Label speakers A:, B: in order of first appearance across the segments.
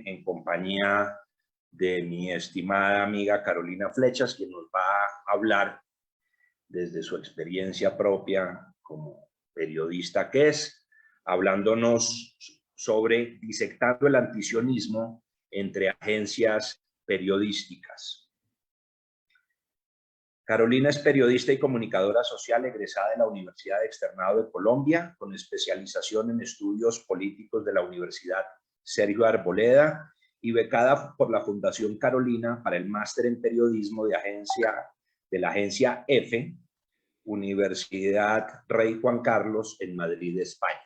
A: en compañía de mi estimada amiga Carolina Flechas, quien nos va a hablar desde su experiencia propia como periodista que es, hablándonos sobre disectando el antisionismo entre agencias periodísticas. Carolina es periodista y comunicadora social egresada de la Universidad Externado de Colombia, con especialización en estudios políticos de la Universidad Sergio Arboleda y becada por la Fundación Carolina para el máster en periodismo de la agencia EFE, Universidad Rey Juan Carlos en Madrid, España.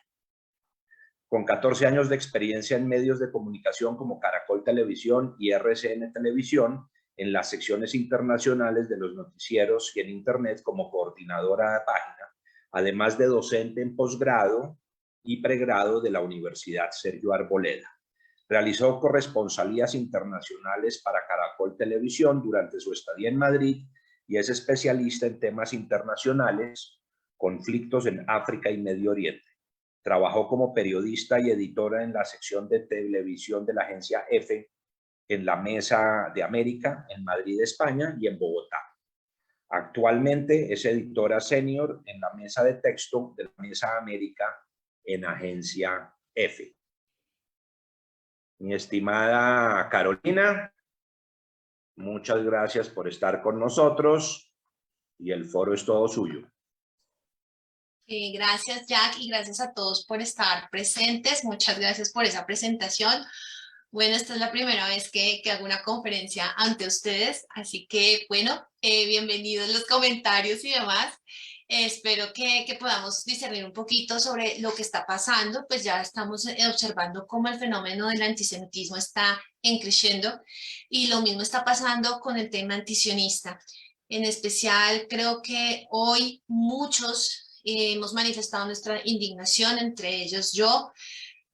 A: Con 14 años de experiencia en medios de comunicación como Caracol Televisión y RCN Televisión, en las secciones internacionales de los noticieros y en Internet como coordinadora de página, además de docente en posgrado y pregrado de la Universidad Sergio Arboleda. Realizó corresponsalías internacionales para Caracol Televisión durante su estadía en Madrid y es especialista en temas internacionales, conflictos en África y Medio Oriente. Trabajó como periodista y editora en la sección de televisión de la agencia EFE, en la Mesa de América, en Madrid, España, y en Bogotá. Actualmente es editora senior en la mesa de texto de la Mesa de América en agencia EFE. Mi estimada Carolina, muchas gracias por estar con nosotros y el foro es todo suyo.
B: Gracias, Jack, y gracias a todos por estar presentes. Muchas gracias por esa presentación. Bueno, esta es la primera vez que hago una conferencia ante ustedes, así que, bueno, bienvenidos los comentarios y demás. Espero que podamos discernir un poquito sobre lo que está pasando, pues ya estamos observando cómo el fenómeno del antisemitismo está creciendo y lo mismo está pasando con el tema antisionista. En especial, creo que hoy muchos hemos manifestado nuestra indignación, entre ellos yo,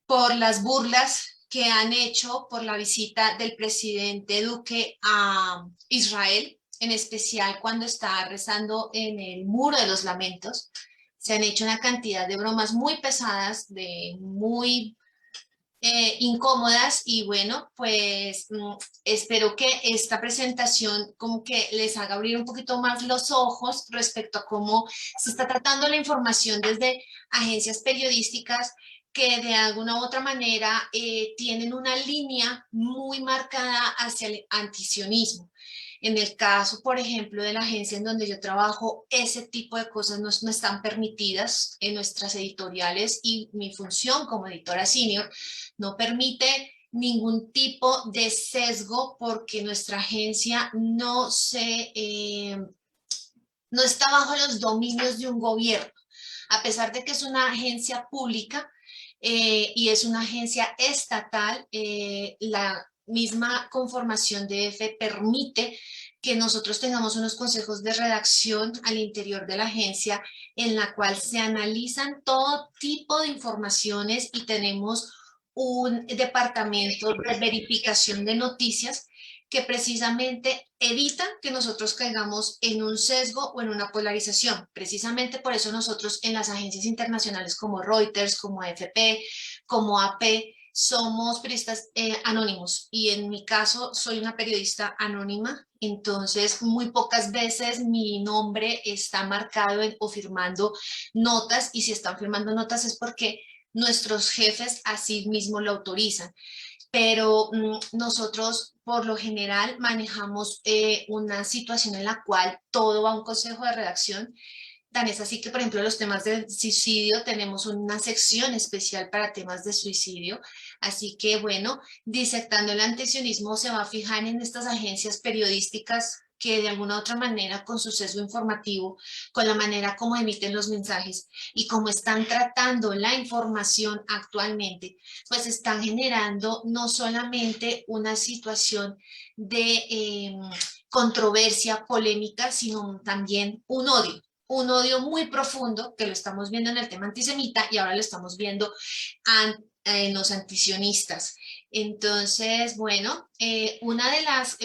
B: por las burlas que han hecho por la visita del presidente Duque a Israel, en especial cuando está rezando en el Muro de los Lamentos. Se han hecho una cantidad de bromas muy pesadas, muy incómodas, y bueno, pues espero que esta presentación como que les haga abrir un poquito más los ojos respecto a cómo se está tratando la información desde agencias periodísticas que de alguna u otra manera tienen una línea muy marcada hacia el antisionismo. En el caso, por ejemplo, de la agencia en donde yo trabajo, ese tipo de cosas no están permitidas en nuestras editoriales, y mi función como editora senior no permite ningún tipo de sesgo porque nuestra agencia no está bajo los dominios de un gobierno. A pesar de que es una agencia pública y es una agencia estatal, la misma conformación de EFE permite que nosotros tengamos unos consejos de redacción al interior de la agencia en la cual se analizan todo tipo de informaciones y tenemos un departamento de verificación de noticias que precisamente evitan que nosotros caigamos en un sesgo o en una polarización. Precisamente por eso nosotros en las agencias internacionales como Reuters, como AFP, como AP, somos periodistas anónimos, y en mi caso soy una periodista anónima, entonces muy pocas veces mi nombre está marcado o firmando notas, y si están firmando notas es porque nuestros jefes así mismo lo autorizan. Pero nosotros por lo general manejamos una situación en la cual todo va a un consejo de redacción. Tan es así que, por ejemplo, los temas de suicidio, tenemos una sección especial para temas de suicidio. Así que, bueno, disectando el antisionismo se va a fijar en estas agencias periodísticas que de alguna u otra manera, con su sesgo informativo, con la manera como emiten los mensajes y cómo están tratando la información actualmente, pues están generando no solamente una situación de controversia, polémica, sino también un odio muy profundo, que lo estamos viendo en el tema antisemita y ahora lo estamos viendo en los antisionistas. Entonces, bueno, una de las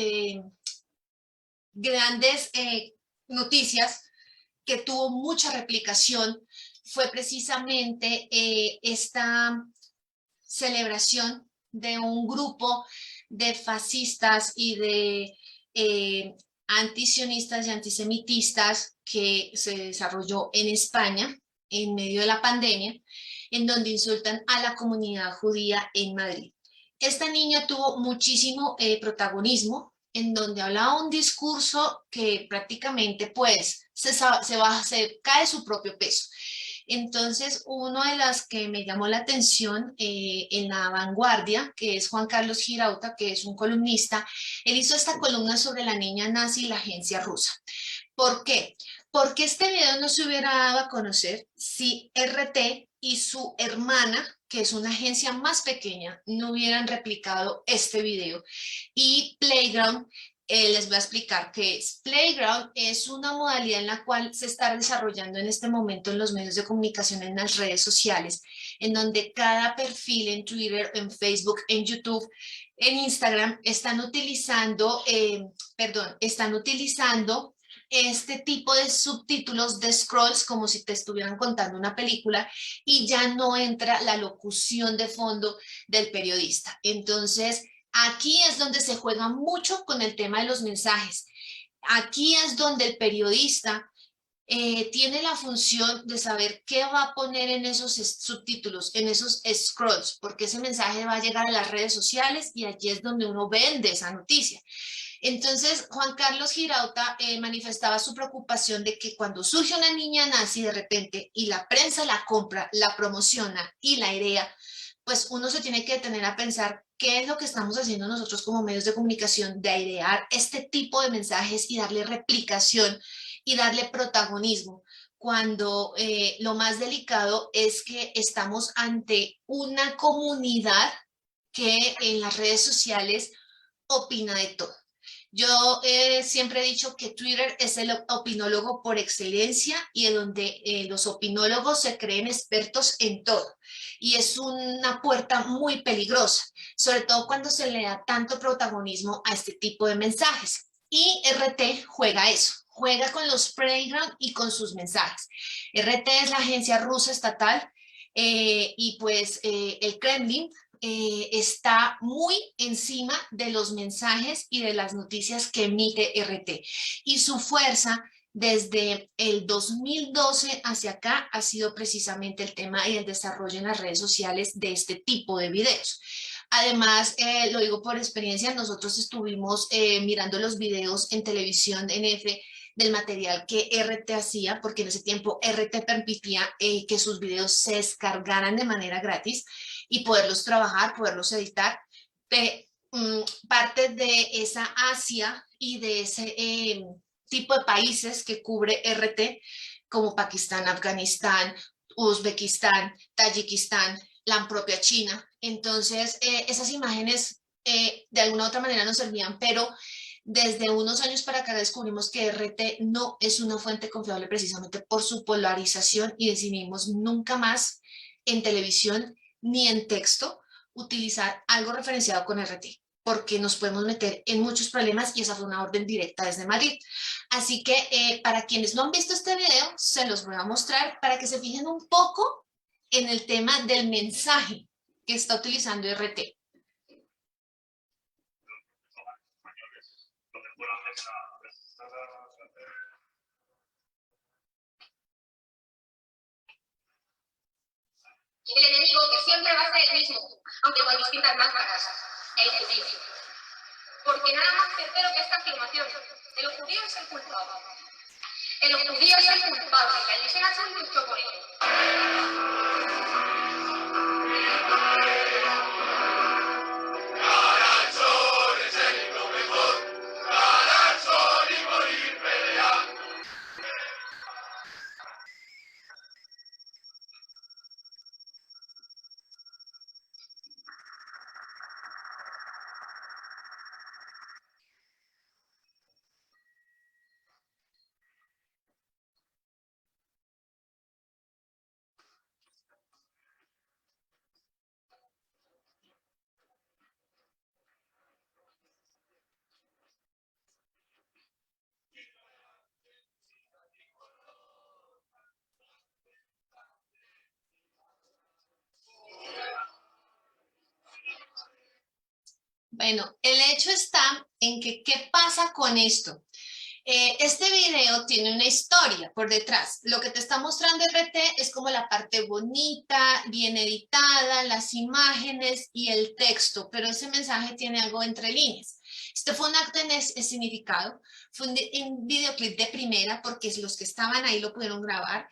B: grandes noticias que tuvo mucha replicación fue precisamente esta celebración de un grupo de fascistas y de antisionistas y antisemitistas que se desarrolló en España en medio de la pandemia, en donde insultan a la comunidad judía en Madrid. Esta niña tuvo muchísimo protagonismo, en donde hablaba un discurso que prácticamente pues se cae su propio peso. Entonces, uno de las que me llamó la atención en La Vanguardia, que es Juan Carlos Girauta, que es un columnista, él hizo esta columna sobre la niña nazi y la agencia rusa. ¿Por qué? Porque este video no se hubiera dado a conocer si RT y su hermana, que es una agencia más pequeña, no hubieran replicado este video. Y Playground, les voy a explicar qué es. Playground es una modalidad en la cual se está desarrollando en este momento en los medios de comunicación, en las redes sociales, en donde cada perfil en Twitter, en Facebook, en YouTube, en Instagram, están utilizando este tipo de subtítulos de scrolls como si te estuvieran contando una película y ya no entra la locución de fondo del periodista. Entonces, aquí es donde se juega mucho con el tema de los mensajes. Aquí es donde el periodista tiene la función de saber qué va a poner en esos subtítulos, en esos scrolls, porque ese mensaje va a llegar a las redes sociales y allí es donde uno vende esa noticia. Entonces, Juan Carlos Girauta manifestaba su preocupación de que cuando surge una niña nazi de repente y la prensa la compra, la promociona y la airea, pues uno se tiene que detener a pensar qué es lo que estamos haciendo nosotros como medios de comunicación de airear este tipo de mensajes y darle replicación y darle protagonismo, cuando lo más delicado es que estamos ante una comunidad que en las redes sociales opina de todo. Yo siempre he dicho que Twitter es el opinólogo por excelencia y en donde los opinólogos se creen expertos en todo. Y es una puerta muy peligrosa, sobre todo cuando se le da tanto protagonismo a este tipo de mensajes. Y RT juega eso, juega con los playground y con sus mensajes. RT es la agencia rusa estatal y pues el Kremlin está muy encima de los mensajes y de las noticias que emite RT. Y su fuerza desde el 2012 hacia acá ha sido precisamente el tema y el desarrollo en las redes sociales de este tipo de videos. Además, lo digo por experiencia, nosotros estuvimos mirando los videos en televisión en F del material que RT hacía, porque en ese tiempo RT permitía que sus videos se descargaran de manera gratis y poderlos trabajar, poderlos editar. Parte de esa Asia y de ese tipo de países que cubre RT, como Pakistán, Afganistán, Uzbekistán, Tayikistán, la propia China. Entonces, esas imágenes de alguna u otra manera nos servían, pero desde unos años para acá descubrimos que RT no es una fuente confiable precisamente por su polarización y decidimos nunca más en televisión ni en texto utilizar algo referenciado con RT, porque nos podemos meter en muchos problemas y esa fue una orden directa desde Madrid. Así que para quienes no han visto este video, se los voy a mostrar para que se fijen un poco en el tema del mensaje que está utilizando RT.
C: El enemigo que siempre va a ser el mismo, aunque con distintas máscaras, el judío. Porque nada más certero que esta afirmación, el judío es el culpable. El judío es el culpable, y la Iglesia ha luchado por ello.
B: Bueno, el hecho está en que, ¿qué pasa con esto? Este video tiene una historia por detrás. Lo que te está mostrando RT es como la parte bonita, bien editada, las imágenes y el texto, pero ese mensaje tiene algo entre líneas. Este fue un acto en significado, fue un videoclip de primera porque los que estaban ahí lo pudieron grabar.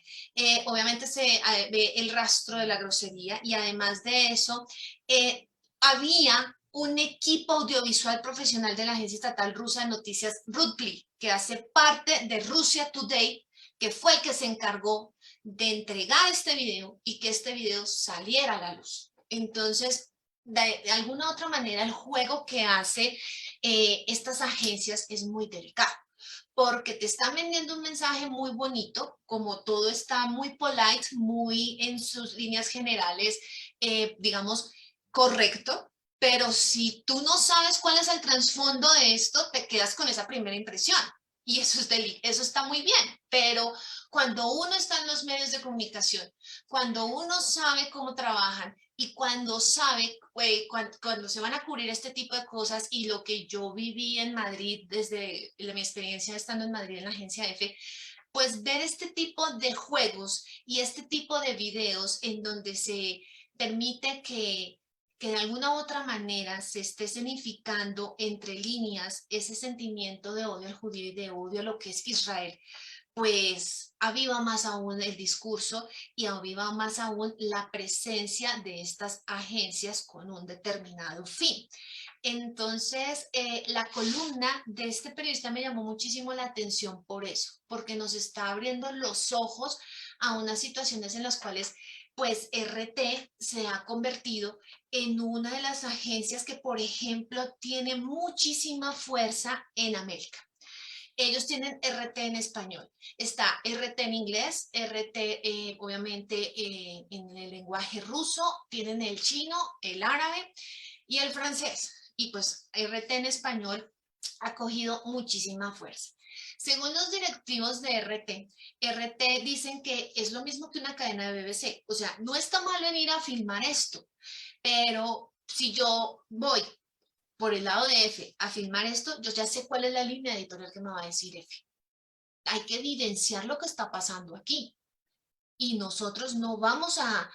B: Obviamente se ve el rastro de la grosería y además de eso, había un equipo audiovisual profesional de la agencia estatal rusa de noticias RUTPLI, que hace parte de Russia Today, que fue el que se encargó de entregar este video y que este video saliera a la luz. Entonces, de alguna u otra manera, el juego que hace estas agencias es muy delicado, porque te están vendiendo un mensaje muy bonito, como todo está muy polite, muy en sus líneas generales, digamos, correcto, pero si tú no sabes cuál es el trasfondo de esto, te quedas con esa primera impresión. Y eso, eso está muy bien, pero cuando uno está en los medios de comunicación, cuando uno sabe cómo trabajan y cuando sabe, cuando se van a cubrir este tipo de cosas y lo que yo viví en Madrid desde mi experiencia estando en Madrid en la agencia F, pues ver este tipo de juegos y este tipo de videos en donde se permite que de alguna u otra manera se esté significando entre líneas ese sentimiento de odio al judío y de odio a lo que es Israel, pues aviva más aún el discurso y aviva más aún la presencia de estas agencias con un determinado fin. Entonces, la columna de este periodista me llamó muchísimo la atención por eso, porque nos está abriendo los ojos a unas situaciones en las cuales pues RT se ha convertido en una de las agencias que, por ejemplo, tiene muchísima fuerza en América. Ellos tienen RT en español, está RT en inglés, RT obviamente en el lenguaje ruso, tienen el chino, el árabe y el francés. Y pues RT en español ha cogido muchísima fuerza. Según los directivos de RT dicen que es lo mismo que una cadena de BBC. O sea, no está mal venir a filmar esto, pero si yo voy por el lado de F a filmar esto, yo ya sé cuál es la línea editorial que me va a decir F. Hay que evidenciar lo que está pasando aquí. Y nosotros no vamos a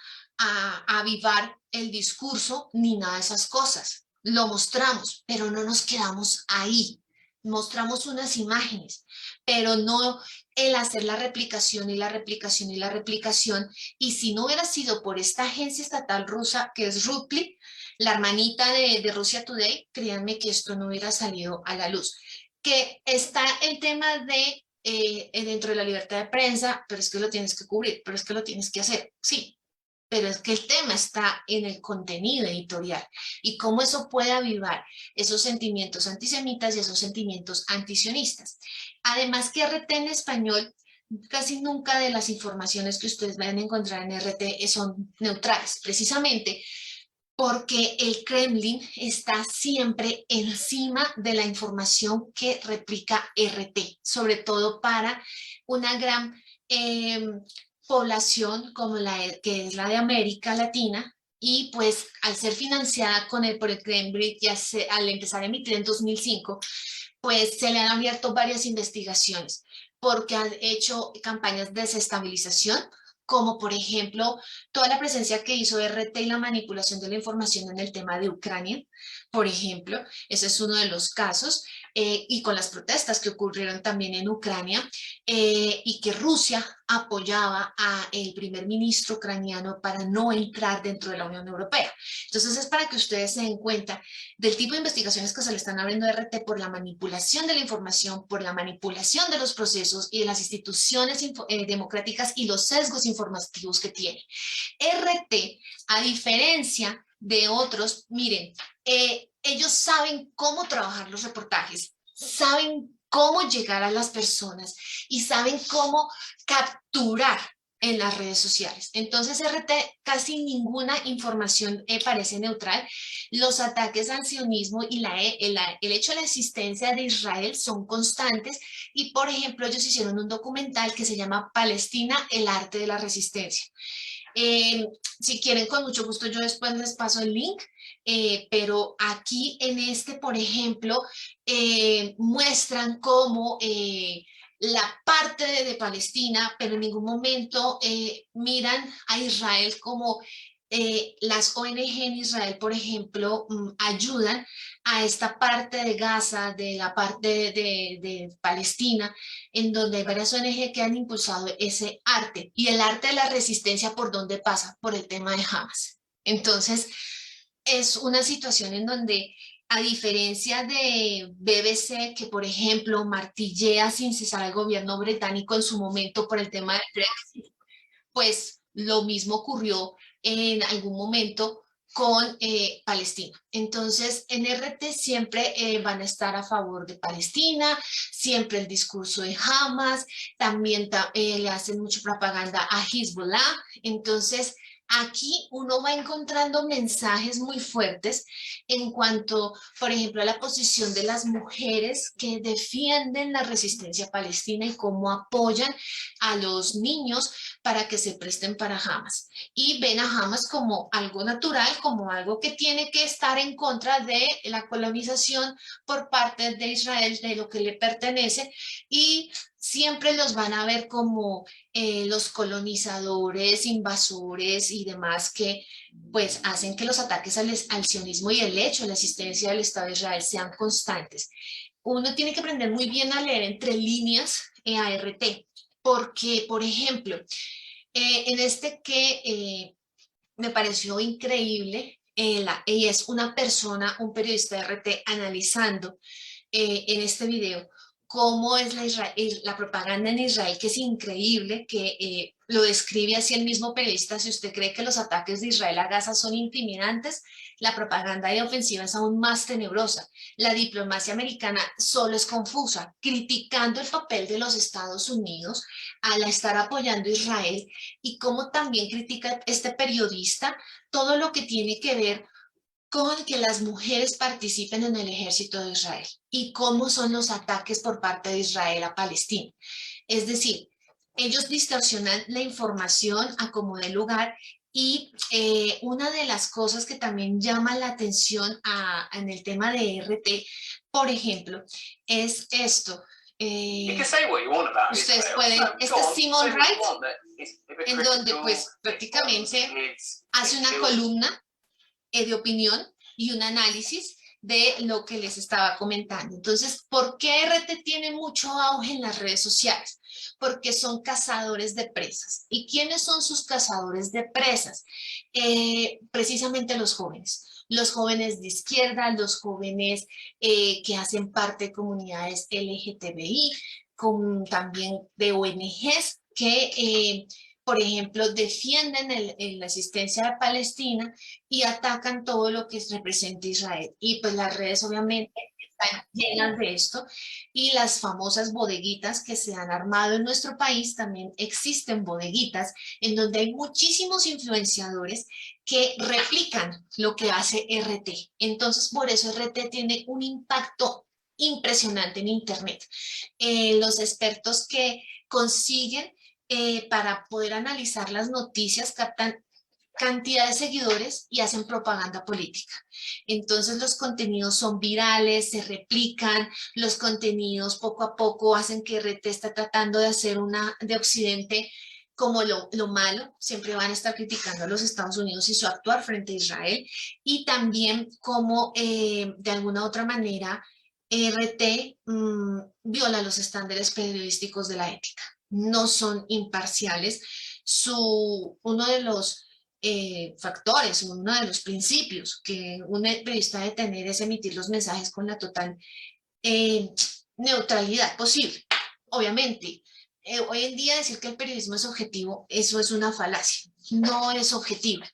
B: avivar el discurso ni nada de esas cosas. Lo mostramos, pero no nos quedamos ahí. Mostramos unas imágenes, pero no el hacer la replicación y la replicación y la replicación. Y si no hubiera sido por esta agencia estatal rusa, que es RUTPLI, la hermanita de Russia Today, créanme que esto no hubiera salido a la luz. Que está el tema de dentro de la libertad de prensa, pero es que lo tienes que cubrir, pero es que lo tienes que hacer, sí, pero es que el tema está en el contenido editorial y cómo eso puede avivar esos sentimientos antisemitas y esos sentimientos antisionistas. Además que RT en español, casi nunca de las informaciones que ustedes van a encontrar en RT son neutrales, precisamente porque el Kremlin está siempre encima de la información que replica RT, sobre todo para una gran población como que es la de América Latina, y pues al ser financiada por el Kremlin y al empezar a emitir en 2005, pues se le han abierto varias investigaciones porque han hecho campañas de desestabilización, como por ejemplo toda la presencia que hizo RT y la manipulación de la información en el tema de Ucrania, por ejemplo, ese es uno de los casos, y con las protestas que ocurrieron también en Ucrania, y que Rusia apoyaba al primer ministro ucraniano para no entrar dentro de la Unión Europea. Entonces es para que ustedes se den cuenta del tipo de investigaciones que se le están abriendo a RT por la manipulación de la información, por la manipulación de los procesos y de las instituciones democráticas y los sesgos informativos que tiene. RT, a diferencia de otros, miren, ellos saben cómo trabajar los reportajes, saben cómo llegar a las personas y saben cómo capturar en las redes sociales. Entonces RT casi ninguna información parece neutral. Los ataques al sionismo y el hecho de la existencia de Israel son constantes y, por ejemplo, ellos hicieron un documental que se llama Palestina, el arte de la resistencia. Si quieren, con mucho gusto, yo después les paso el link, pero aquí en este, por ejemplo, muestran cómo la parte de Palestina, pero en ningún momento miran a Israel como las ONG en Israel, por ejemplo, ayudan a esta parte de Gaza, de la parte de Palestina, en donde hay varias ONG que han impulsado ese arte, y el arte de la resistencia, ¿por dónde pasa? Por el tema de Hamas. Entonces, es una situación en donde, a diferencia de BBC, que por ejemplo martillea sin cesar al gobierno británico en su momento por el tema del Brexit, pues lo mismo ocurrió en algún momento con Palestina. Entonces, en RT siempre van a estar a favor de Palestina, siempre el discurso de Hamas, también le hacen mucha propaganda a Hezbollah. Entonces, aquí uno va encontrando mensajes muy fuertes en cuanto, por ejemplo, a la posición de las mujeres que defienden la resistencia palestina y cómo apoyan a los niños para que se presten para Hamas. Y ven a Hamas como algo natural, como algo que tiene que estar en contra de la colonización por parte de Israel, de lo que le pertenece, y siempre los van a ver como los colonizadores, invasores y demás que pues hacen que los ataques al sionismo y el hecho de la existencia del Estado de Israel sean constantes. Uno tiene que aprender muy bien a leer entre líneas ART, porque, por ejemplo, en este que me pareció increíble, y es una persona, un periodista de RT, analizando en este video cómo es la propaganda en Israel, que es increíble, que lo describe así el mismo periodista. Si usted cree que los ataques de Israel a Gaza son intimidantes, la propaganda de ofensiva es aún más tenebrosa. La diplomacia americana solo es confusa, criticando el papel de los Estados Unidos al estar apoyando a Israel, y cómo también critica este periodista todo lo que tiene que ver con que las mujeres participen en el ejército de Israel y cómo son los ataques por parte de Israel a Palestina. Es decir, ellos distorsionan la información a como dé lugar, y una de las cosas que también llama la atención en el tema de RT, por ejemplo, es esto. Ustedes pueden, este es Simon Wright, en donde pues prácticamente hace una columna de opinión y un análisis de lo que les estaba comentando. Entonces, ¿por qué RT tiene mucho auge en las redes sociales? Porque son cazadores de presas. ¿Y quiénes son sus cazadores de presas? Precisamente los jóvenes de izquierda, los jóvenes que hacen parte de comunidades LGTBI, también de ONGs que por ejemplo, defienden la existencia de Palestina y atacan todo lo que representa Israel. Y pues las redes obviamente están llenas de esto, y las famosas bodeguitas que se han armado en nuestro país, también existen bodeguitas en donde hay muchísimos influenciadores que replican lo que hace RT. Entonces, por eso RT tiene un impacto impresionante en Internet. Los expertos que consiguen para poder analizar las noticias captan cantidad de seguidores y hacen propaganda política. Entonces los contenidos son virales, se replican, los contenidos poco a poco hacen que RT está tratando de hacer una de Occidente como lo malo. Siempre van a estar criticando a los Estados Unidos y su actuar frente a Israel, y también como de alguna u otra manera RT viola los estándares periodísticos de la ética. No son imparciales. Uno de los factores, uno de los principios que un periodista debe tener es emitir los mensajes con la total neutralidad posible. Obviamente, hoy en día decir que el periodismo es objetivo, eso es una falacia. No es objetivo.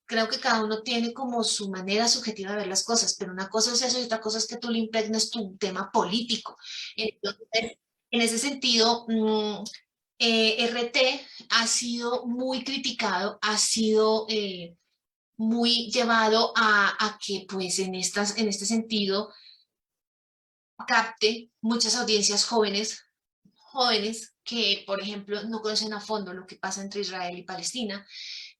B: Creo que cada uno tiene como su manera subjetiva de ver las cosas, pero una cosa es eso y otra cosa es que tú le impregnes tu tema político. Entonces, en ese sentido, RT ha sido muy criticado, ha sido muy llevado a que pues en este sentido capte muchas audiencias jóvenes que, por ejemplo, no conocen a fondo lo que pasa entre Israel y Palestina,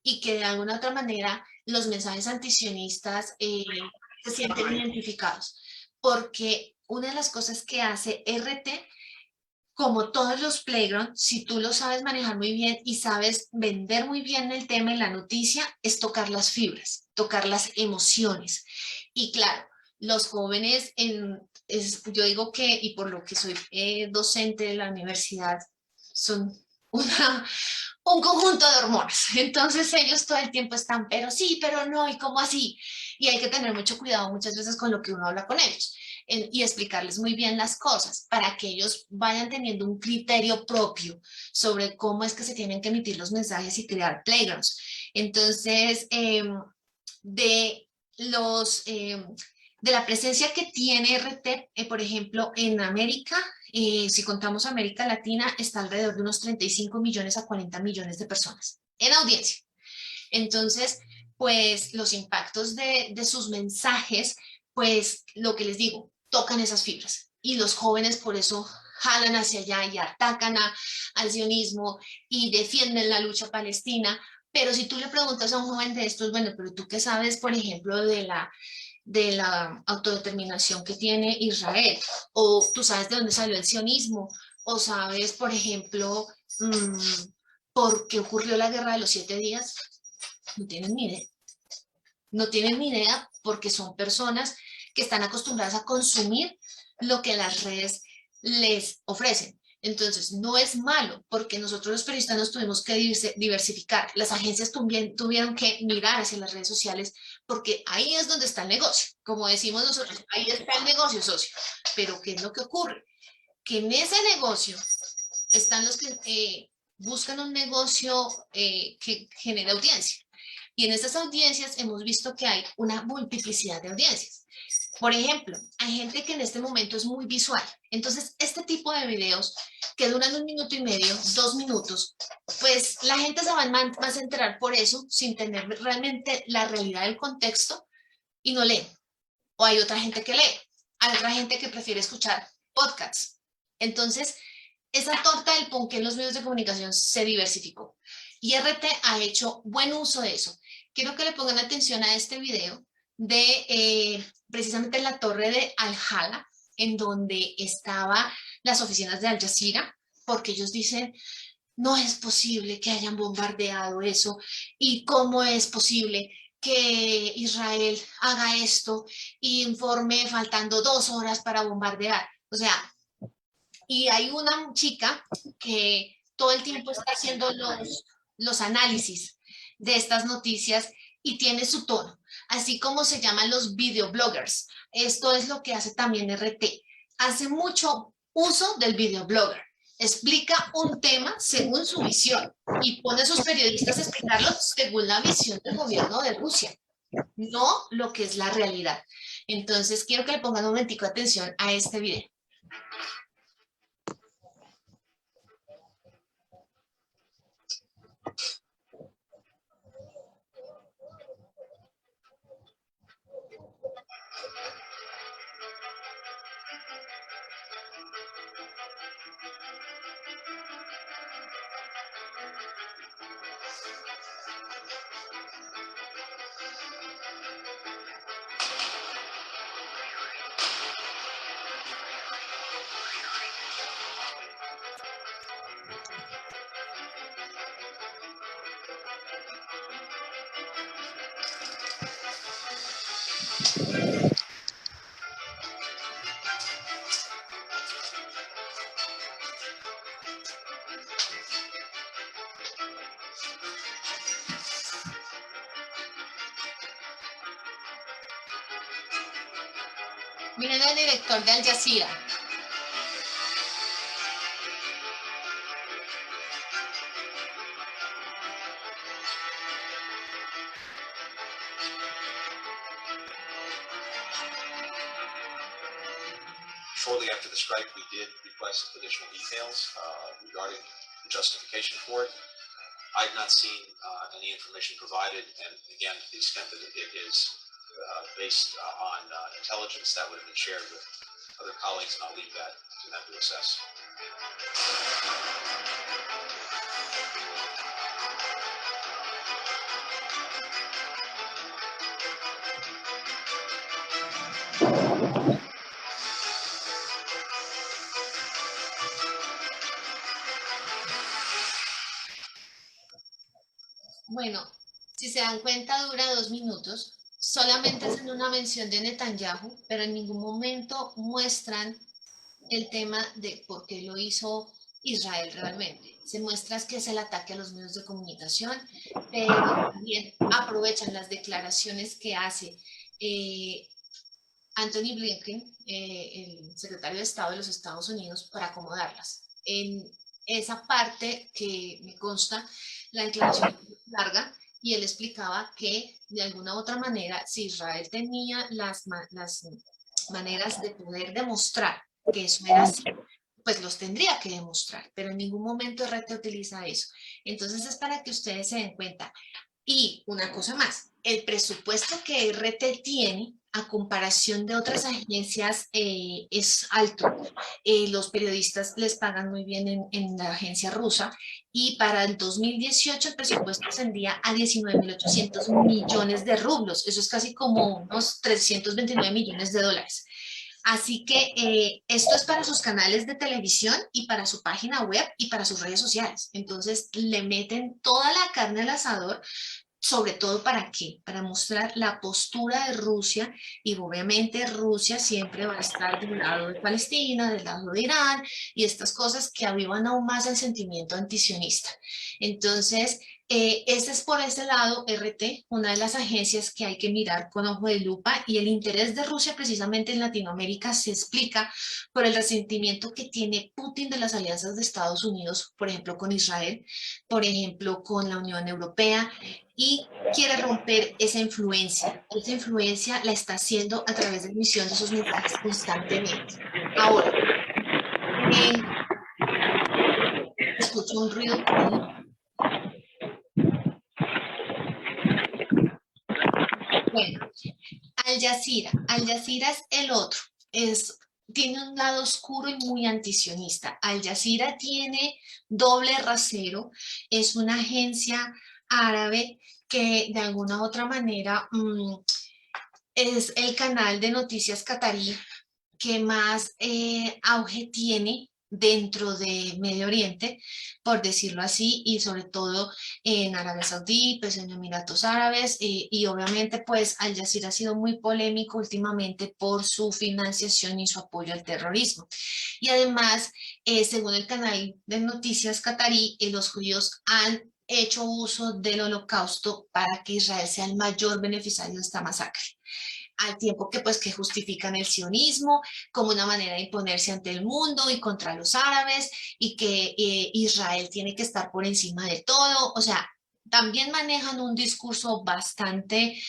B: y que de alguna u otra manera los mensajes antisionistas se sienten identificados. Porque una de las cosas que hace RT, como todos los playgrounds, si tú lo sabes manejar muy bien y sabes vender muy bien el tema y la noticia, es tocar las fibras, tocar las emociones. Y claro, los jóvenes, yo digo que, y por lo que soy docente de la universidad, son un conjunto de hormonas. Entonces ellos todo el tiempo están, pero sí, pero no, ¿y cómo así? Y hay que tener mucho cuidado muchas veces con lo que uno habla con ellos y explicarles muy bien las cosas para que ellos vayan teniendo un criterio propio sobre cómo es que se tienen que emitir los mensajes y crear playgrounds. Entonces, de los... de la presencia que tiene RT, por ejemplo, en América, si contamos América Latina, está alrededor de unos 35 millones a 40 millones de personas en audiencia. Entonces, pues los impactos de sus mensajes, pues lo que les digo, tocan esas fibras. Y los jóvenes por eso jalan hacia allá y atacan al sionismo y defienden la lucha palestina. Pero si tú le preguntas a un joven de estos, bueno, pero tú qué sabes, por ejemplo, de la autodeterminación que tiene Israel, o tú sabes de dónde salió el sionismo, o sabes, por ejemplo, por qué ocurrió la guerra de los 7 días, no tienen ni idea. No tienen ni idea porque son personas que están acostumbradas a consumir lo que las redes les ofrecen. Entonces, no es malo porque nosotros los periodistas nos tuvimos que diversificar. Las agencias tuvieron que mirar hacia las redes sociales porque ahí es donde está el negocio. Como decimos nosotros, ahí está el negocio, socio. Pero ¿qué es lo que ocurre? Que en ese negocio están los que buscan un negocio que genere audiencia. Y en estas audiencias hemos visto que hay una multiplicidad de audiencias. Por ejemplo, hay gente que en este momento es muy visual. Entonces, este tipo de videos que duran 1 minuto y medio, 2 minutos, pues la gente se va más a enterar por eso, sin tener realmente la realidad del contexto y no lee. O hay otra gente que lee. Hay otra gente que prefiere escuchar podcasts. Entonces, esa torta del ponqué en los medios de comunicación se diversificó. Y RT ha hecho buen uso de eso. Quiero que le pongan atención a este video de precisamente la torre de Al-Hala, en donde estaban las oficinas de Al Jazeera, porque ellos dicen, no es posible que hayan bombardeado eso, y cómo es posible que Israel haga esto y informe faltando 2 horas para bombardear. O sea, y hay una chica que todo el tiempo está haciendo los análisis de estas noticias y tiene su tono, así como se llaman los videobloggers. Esto es lo que hace también RT. Hace mucho uso del videoblogger. Explica un tema según su visión y pone a sus periodistas a explicarlo según la visión del gobierno de Rusia, no lo que es la realidad. Entonces, quiero que le pongan un momentico de atención a este video. Miren al director de Al Jazeera.
D: Shortly after the strike, we did request additional details regarding the justification for it. I've not seen any information provided, and again, to the extent that it is based on intelligence that would have been shared with other colleagues, and I'll leave that to them to assess.
B: Bueno, si se dan cuenta dura 2 minutos, solamente hacen una mención de Netanyahu, pero en ningún momento muestran el tema de por qué lo hizo Israel realmente. Se muestra que es el ataque a los medios de comunicación, pero también aprovechan las declaraciones que hace Anthony Blinken, el secretario de Estado de los Estados Unidos, para acomodarlas. En esa parte que me consta, la declaración es larga y él explicaba que de alguna u otra manera, si Israel tenía las maneras de poder demostrar que eso era así, pues los tendría que demostrar, pero en ningún momento RT utiliza eso. Entonces es para que ustedes se den cuenta. Y una cosa más, el presupuesto que RT tiene a comparación de otras agencias es alto. Los periodistas les pagan muy bien en la agencia rusa y para el 2018 el presupuesto ascendía a 19.800 millones de rublos. Eso es casi como unos 329 millones de dólares. Así que esto es para sus canales de televisión y para su página web y para sus redes sociales. Entonces le meten toda la carne al asador. ¿Sobre todo para qué? Para mostrar la postura de Rusia y obviamente Rusia siempre va a estar del lado de Palestina, del lado de Irán y estas cosas que avivan aún más el sentimiento antisionista. Entonces, este es por ese lado RT, una de las agencias que hay que mirar con ojo de lupa y el interés de Rusia precisamente en Latinoamérica se explica por el resentimiento que tiene Putin de las alianzas de Estados Unidos, por ejemplo con Israel, por ejemplo con la Unión Europea, y quiere romper esa influencia. Esa influencia la está haciendo a través de emisión de esos mensajes constantemente. Ahora, escucho un ruido por ahí. Bueno, Al Jazeera. Al Jazeera es el otro. Tiene un lado oscuro y muy antisionista. Al Jazeera tiene doble rasero. Es una agencia árabe que de alguna u otra manera es el canal de noticias catarí que más auge tiene dentro de Medio Oriente, por decirlo así, y sobre todo en Arabia Saudí, pues en Emiratos Árabes, y obviamente pues Al Jazeera ha sido muy polémico últimamente por su financiación y su apoyo al terrorismo. Y además, según el canal de noticias catarí, los judíos han hecho uso del holocausto para que Israel sea el mayor beneficiario de esta masacre, al tiempo que pues que justifican el sionismo como una manera de imponerse ante el mundo y contra los árabes y que Israel tiene que estar por encima de todo. O sea, también manejan un discurso bastante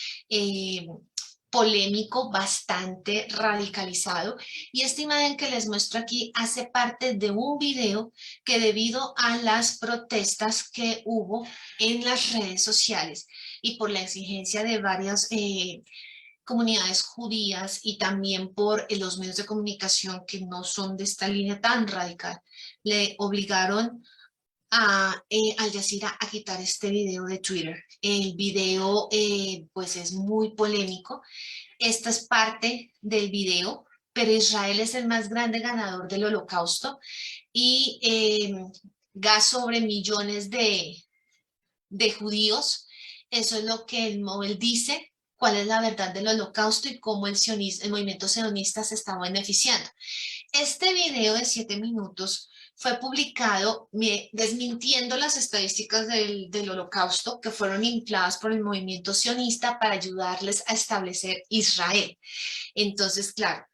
B: polémico, bastante radicalizado, y esta imagen que les muestro aquí hace parte de un video que debido a las protestas que hubo en las redes sociales y por la exigencia de varias comunidades judías y también por los medios de comunicación que no son de esta línea tan radical, le obligaron a Al Jazeera a quitar este video de Twitter. El video pues es muy polémico. Esta es parte del video, pero Israel es el más grande ganador del holocausto y gas sobre millones de judíos. Eso es lo que el Móvil dice, cuál es la verdad del holocausto y cómo el movimiento sionista se está beneficiando. Este video de 7 minutos fue publicado desmintiendo las estadísticas del holocausto que fueron infladas por el movimiento sionista para ayudarles a establecer Israel. Entonces, claro,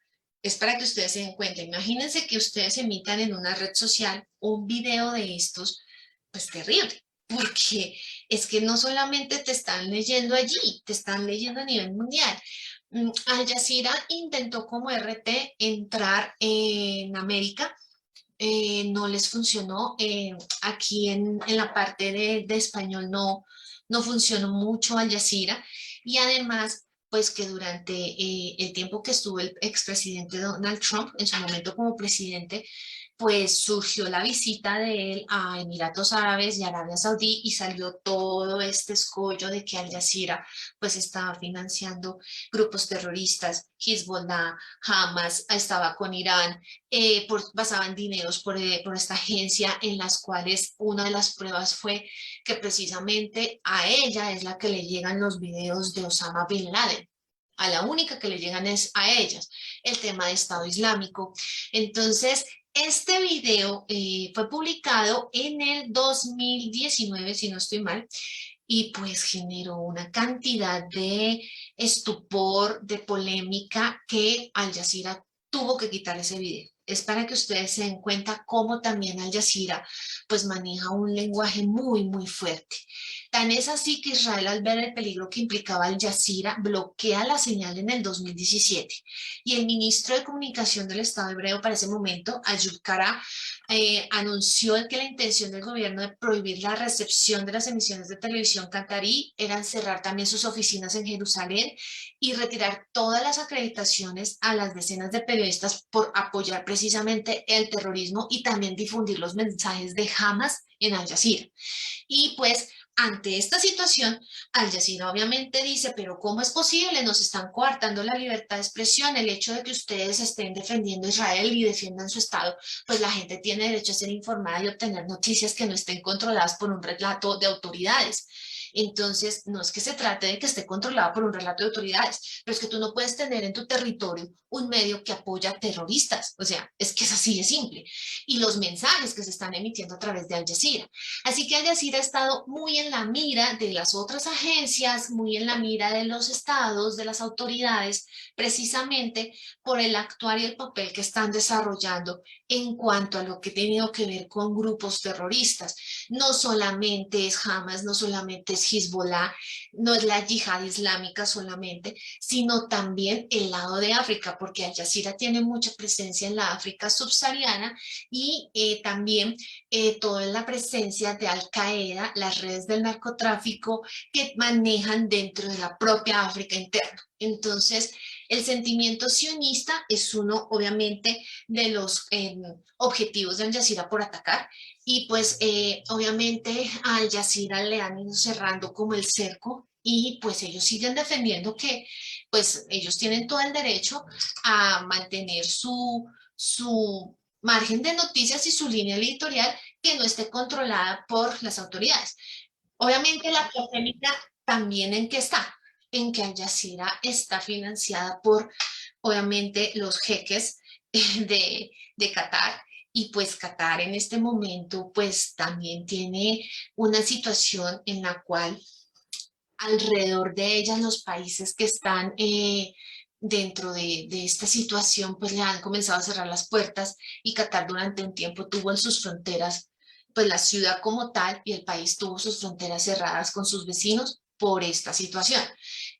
B: es para que ustedes se den cuenta. Imagínense que ustedes emitan en una red social un video de estos, pues terrible, porque es que no solamente te están leyendo allí, te están leyendo a nivel mundial. Al Jazeera intentó como RT entrar en América, no les funcionó. Aquí en la parte de español no funcionó mucho Al Jazeera, y además pues que durante el tiempo que estuvo el expresidente Donald Trump, en su momento como presidente, pues surgió la visita de él a Emiratos Árabes y Arabia Saudí y salió todo este escollo de que Al Jazeera pues estaba financiando grupos terroristas, Hezbollah, Hamas, estaba con Irán, pasaban dineros por esta agencia, en las cuales una de las pruebas fue que precisamente a ella es la que le llegan los videos de Osama Bin Laden. A la única que le llegan es a ellas, el tema de Estado Islámico. Entonces, este video fue publicado en el 2019, si no estoy mal, y pues generó una cantidad de estupor, de polémica, que Al Jazeera tuvo que quitar ese video. Es para que ustedes se den cuenta cómo también Al Jazeera pues maneja un lenguaje muy, muy fuerte. Tan es así que Israel, al ver el peligro que implicaba Al Jazeera, bloquea la señal en el 2017. Y el ministro de Comunicación del Estado hebreo para ese momento, Ayub Kara, anunció que la intención del gobierno de prohibir la recepción de las emisiones de televisión catarí era cerrar también sus oficinas en Jerusalén y retirar todas las acreditaciones a las decenas de periodistas por apoyar precisamente el terrorismo y también difundir los mensajes de Hamas en Al Jazeera. Y pues ante esta situación, Al Jazeera obviamente dice, pero ¿cómo es posible? Nos están coartando la libertad de expresión, el hecho de que ustedes estén defendiendo a Israel y defiendan su Estado, pues la gente tiene derecho a ser informada y obtener noticias que no estén controladas por un relato de autoridades. Entonces, no es que se trate de que esté controlado por un relato de autoridades, pero es que tú no puedes tener en tu territorio un medio que apoya a terroristas. O sea, es que es así de simple. Y los mensajes que se están emitiendo a través de Al Jazeera. Así que Al Jazeera ha estado muy en la mira de las otras agencias, muy en la mira de los estados, de las autoridades, precisamente por el actuar y el papel que están desarrollando en cuanto a lo que ha tenido que ver con grupos terroristas. No solamente es Hamas, no solamente es Hezbollah, no es la yihad islámica solamente, sino también el lado de África, porque Al Jazeera tiene mucha presencia en la África subsahariana y también toda la presencia de Al Qaeda, las redes del narcotráfico que manejan dentro de la propia África interna. Entonces, el sentimiento sionista es uno, obviamente, de los objetivos de Al Jazeera por atacar, y pues obviamente a Al Jazeera le han ido cerrando como el cerco, y pues ellos siguen defendiendo que pues ellos tienen todo el derecho a mantener su margen de noticias y su línea editorial que no esté controlada por las autoridades. Obviamente la polémica también en qué está, en que Al Jazeera está financiada por, obviamente, los jeques de Qatar, y pues Qatar en este momento pues también tiene una situación en la cual alrededor de ella los países que están dentro de esta situación pues le han comenzado a cerrar las puertas, y Qatar durante un tiempo tuvo en sus fronteras pues la ciudad como tal, y el país tuvo sus fronteras cerradas con sus vecinos por esta situación.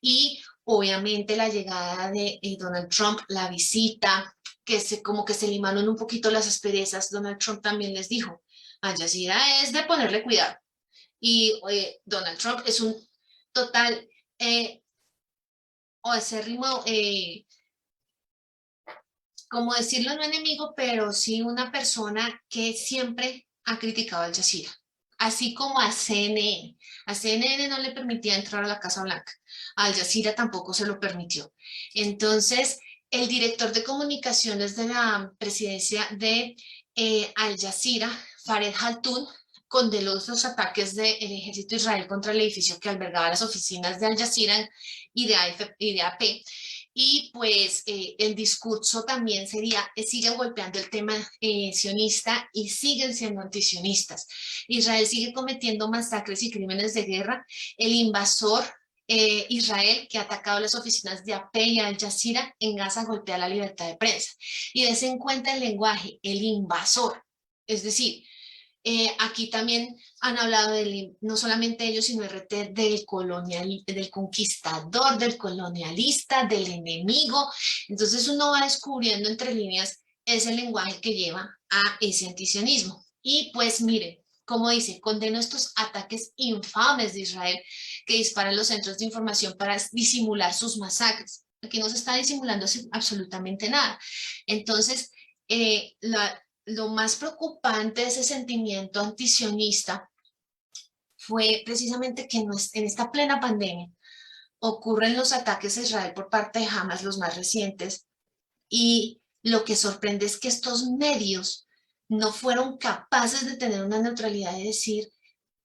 B: Y obviamente la llegada de Donald Trump, la visita, como que se limaron un poquito las asperezas. Donald Trump también les dijo, Al Jazeera es de ponerle cuidado. Y Donald Trump es un total, o ese ritmo, como decirlo, no enemigo, pero sí una persona que siempre ha criticado a Al Jazeera, así como a CNN. A CNN no le permitía entrar a la Casa Blanca, a Al Jazeera tampoco se lo permitió. Entonces, el director de comunicaciones de la presidencia de Al Jazeera, Fared Haltoun, condenó los ataques del ejército de Israel contra el edificio que albergaba las oficinas de Al Jazeera y de AP. Y pues el discurso también sería, sigue golpeando el tema sionista y siguen siendo antisionistas. Israel sigue cometiendo masacres y crímenes de guerra. El invasor Israel, que ha atacado las oficinas de AP y Al Jazeera en Gaza, golpea la libertad de prensa. Y des en cuenta el lenguaje, el invasor. Es decir, aquí también han hablado no solamente ellos, sino RT del conquistador, del colonialista, del enemigo. Entonces uno va descubriendo entre líneas ese lenguaje que lleva a ese antisionismo. Y pues miren, como dice, condeno estos ataques infames de Israel que disparan los centros de información para disimular sus masacres. Aquí no se está disimulando absolutamente nada. Entonces, lo más preocupante de ese sentimiento antisionista fue precisamente que en esta plena pandemia ocurren los ataques a Israel por parte de Hamas, los más recientes, y lo que sorprende es que estos medios no fueron capaces de tener una neutralidad y decir,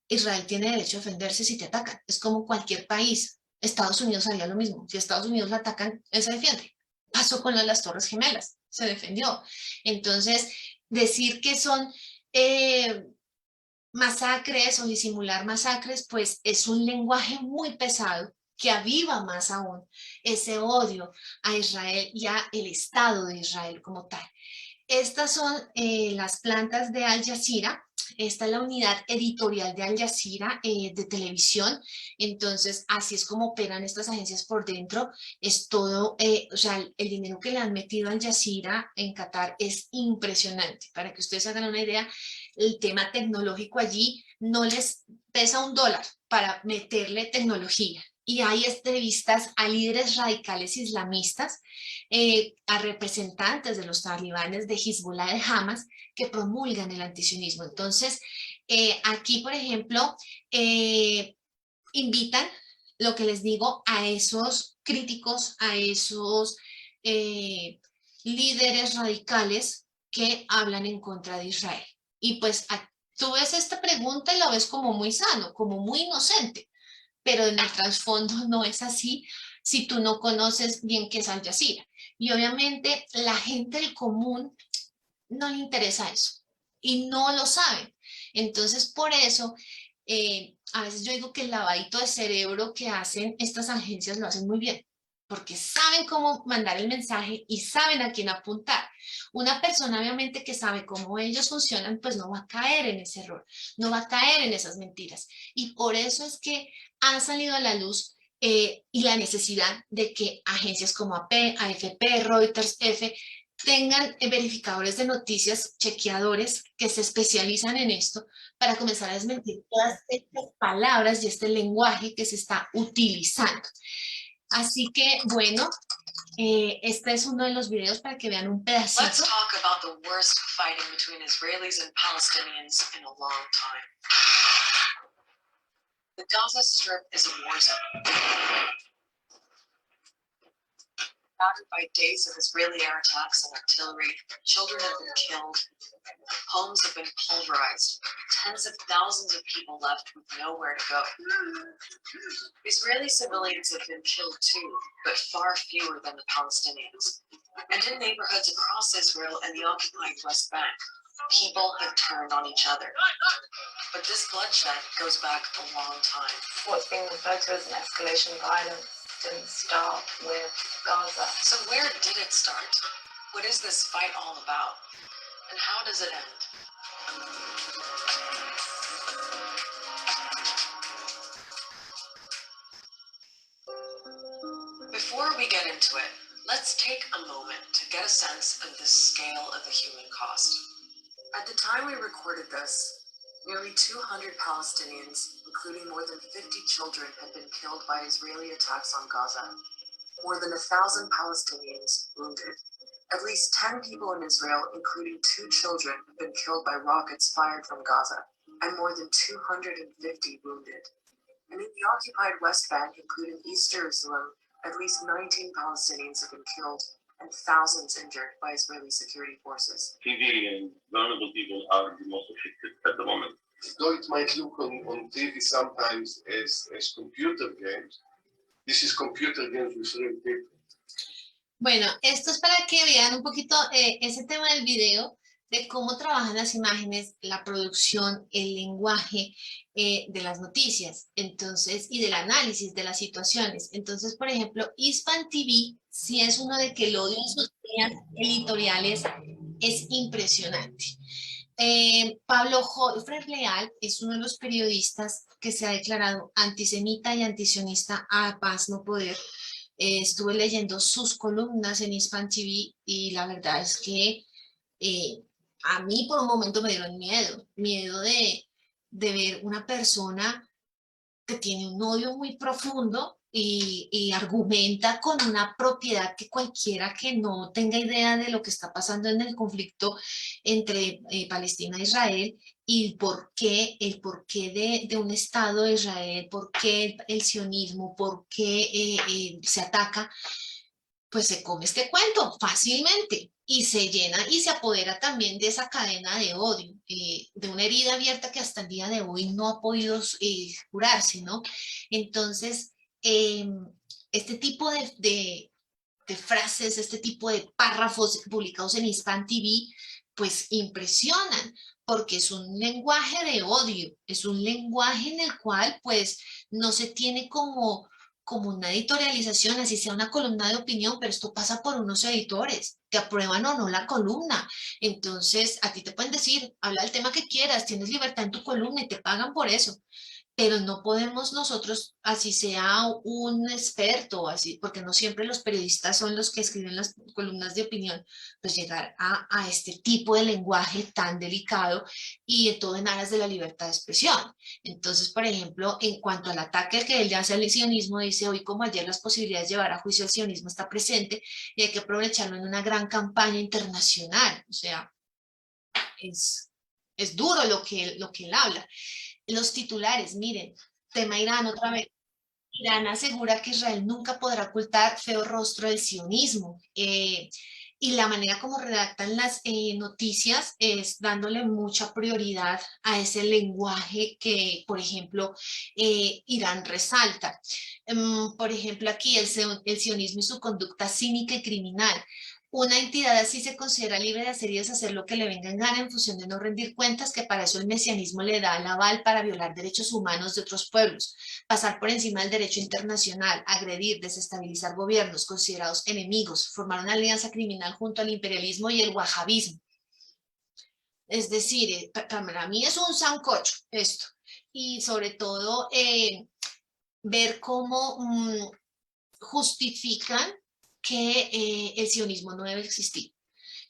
B: Israel tiene derecho a defenderse si te atacan. Es como cualquier país. Estados Unidos haría lo mismo. Si Estados Unidos la atacan, él se defiende. Pasó con las Torres Gemelas, se defendió. Entonces, decir que son masacres o disimular masacres, pues es un lenguaje muy pesado que aviva más aún ese odio a Israel y a el Estado de Israel como tal. Estas son las plantas de Al Jazeera. Esta es la unidad editorial de Al Jazeera de televisión. Entonces, así es como operan estas agencias por dentro. Es todo, o sea, el dinero que le han metido a Al Jazeera en Qatar es impresionante. Para que ustedes hagan una idea, el tema tecnológico allí no les pesa $1 para meterle tecnología. Y hay entrevistas a líderes radicales islamistas, a representantes de los talibanes de Hezbollah de Hamas que promulgan el antisionismo. Entonces, aquí, por ejemplo, invitan, lo que les digo, a esos críticos, a esos líderes radicales que hablan en contra de Israel. Y pues tú ves esta pregunta y la ves como muy sano, como muy inocente, pero en el trasfondo no es así si tú no conoces bien qué es Al Jazeera. Y obviamente la gente del común no le interesa eso y no lo saben. Entonces, por eso, a veces yo digo que el lavadito de cerebro que hacen estas agencias lo hacen muy bien, porque saben cómo mandar el mensaje y saben a quién apuntar. Una persona obviamente que sabe cómo ellos funcionan, pues no va a caer en ese error, no va a caer en esas mentiras. Y por eso es que han salido a la luz y la necesidad de que agencias como AP, AFP, Reuters, F, tengan verificadores de noticias, chequeadores que se especializan en esto para comenzar a desmentir todas estas palabras y este lenguaje que se está utilizando. Así que, bueno, este es uno de los videos para que vean un pedacito.
E: Let's talk about the worst fighting between Israelis and Palestinians in a long time. The Gaza Strip is a war zone. Battered by days of Israeli air attacks and artillery, children have been killed, homes have been pulverized, tens of thousands of people left with nowhere to go. Israeli civilians have been killed too, but far fewer than the Palestinians. And in neighborhoods across Israel and the occupied West Bank, people have turned on each other. But this bloodshed goes back a long time.
F: What's being referred to as an escalation of violence didn't start with Gaza.
E: So where did it start? What is this fight all about? And how does it end? Before we get into it, let's take a moment to get a sense of the scale of the human cost. At the time we recorded this, nearly 200 Palestinians, including more than 50 children, had been killed by Israeli attacks on Gaza. More than 1,000 Palestinians wounded. At least 10 people in Israel, including 2 children, have been killed by rockets fired from Gaza, and more than 250 wounded. And in the occupied West Bank, including East Jerusalem, at least 19 Palestinians have been killed and thousands injured by Israeli security forces.
G: TV and vulnerable people are the most affected at the moment.
H: Though it might look on TV sometimes as computer games, this is computer games with real people.
B: Bueno, esto es para que vean un poquito ese tema del video, de cómo trabajan las imágenes, la producción, el lenguaje de las noticias, entonces, y del análisis de las situaciones. Entonces, por ejemplo, Hispan TV sí es uno de que el odio en sus líneas editoriales es impresionante. Pablo Jofre Leal es uno de los periodistas que se ha declarado antisemita y antisionista a más no poder. Estuve leyendo sus columnas en Hispan TV y la verdad es que a mí por un momento me dieron miedo de ver una persona que tiene un odio muy profundo y argumenta con una propiedad que cualquiera que no tenga idea de lo que está pasando en el conflicto entre Palestina e Israel y el porqué de un Estado de Israel, por qué el sionismo, por qué se ataca, pues se come este cuento fácilmente y se llena y se apodera también de esa cadena de odio, de una herida abierta que hasta el día de hoy no ha podido curarse, ¿no? Entonces, este tipo de frases, este tipo de párrafos publicados en Hispan TV, pues impresionan, porque es un lenguaje de odio, es un lenguaje en el cual pues no se tiene como una editorialización, así sea una columna de opinión, pero esto pasa por unos editores que aprueban o no la columna. Entonces, a ti te pueden decir, habla del tema que quieras, tienes libertad en tu columna y te pagan por eso. Pero no podemos nosotros, así sea un experto, así, porque no siempre los periodistas son los que escriben las columnas de opinión, pues llegar a este tipo de lenguaje tan delicado y de todo en aras de la libertad de expresión. Entonces, por ejemplo, en cuanto al ataque que él hace al sionismo, dice, hoy como ayer las posibilidades de llevar a juicio al sionismo está presente y hay que aprovecharlo en una gran campaña internacional. O sea, es duro lo que él habla. Los titulares, miren, tema Irán otra vez. Irán asegura que Israel nunca podrá ocultar feo rostro del sionismo. Y la manera como redactan las noticias es dándole mucha prioridad a ese lenguaje que, por ejemplo, Irán resalta. Por ejemplo, aquí el sionismo y su conducta cínica y criminal. Una entidad así se considera libre de hacer y deshacer lo que le venga en gana en función de no rendir cuentas, que para eso el mesianismo le da el aval para violar derechos humanos de otros pueblos, pasar por encima del derecho internacional, agredir, desestabilizar gobiernos considerados enemigos, formar una alianza criminal junto al imperialismo y el wahabismo. Es decir, para mí es un sancocho esto. Y sobre todo ver cómo justifican que el sionismo no debe existir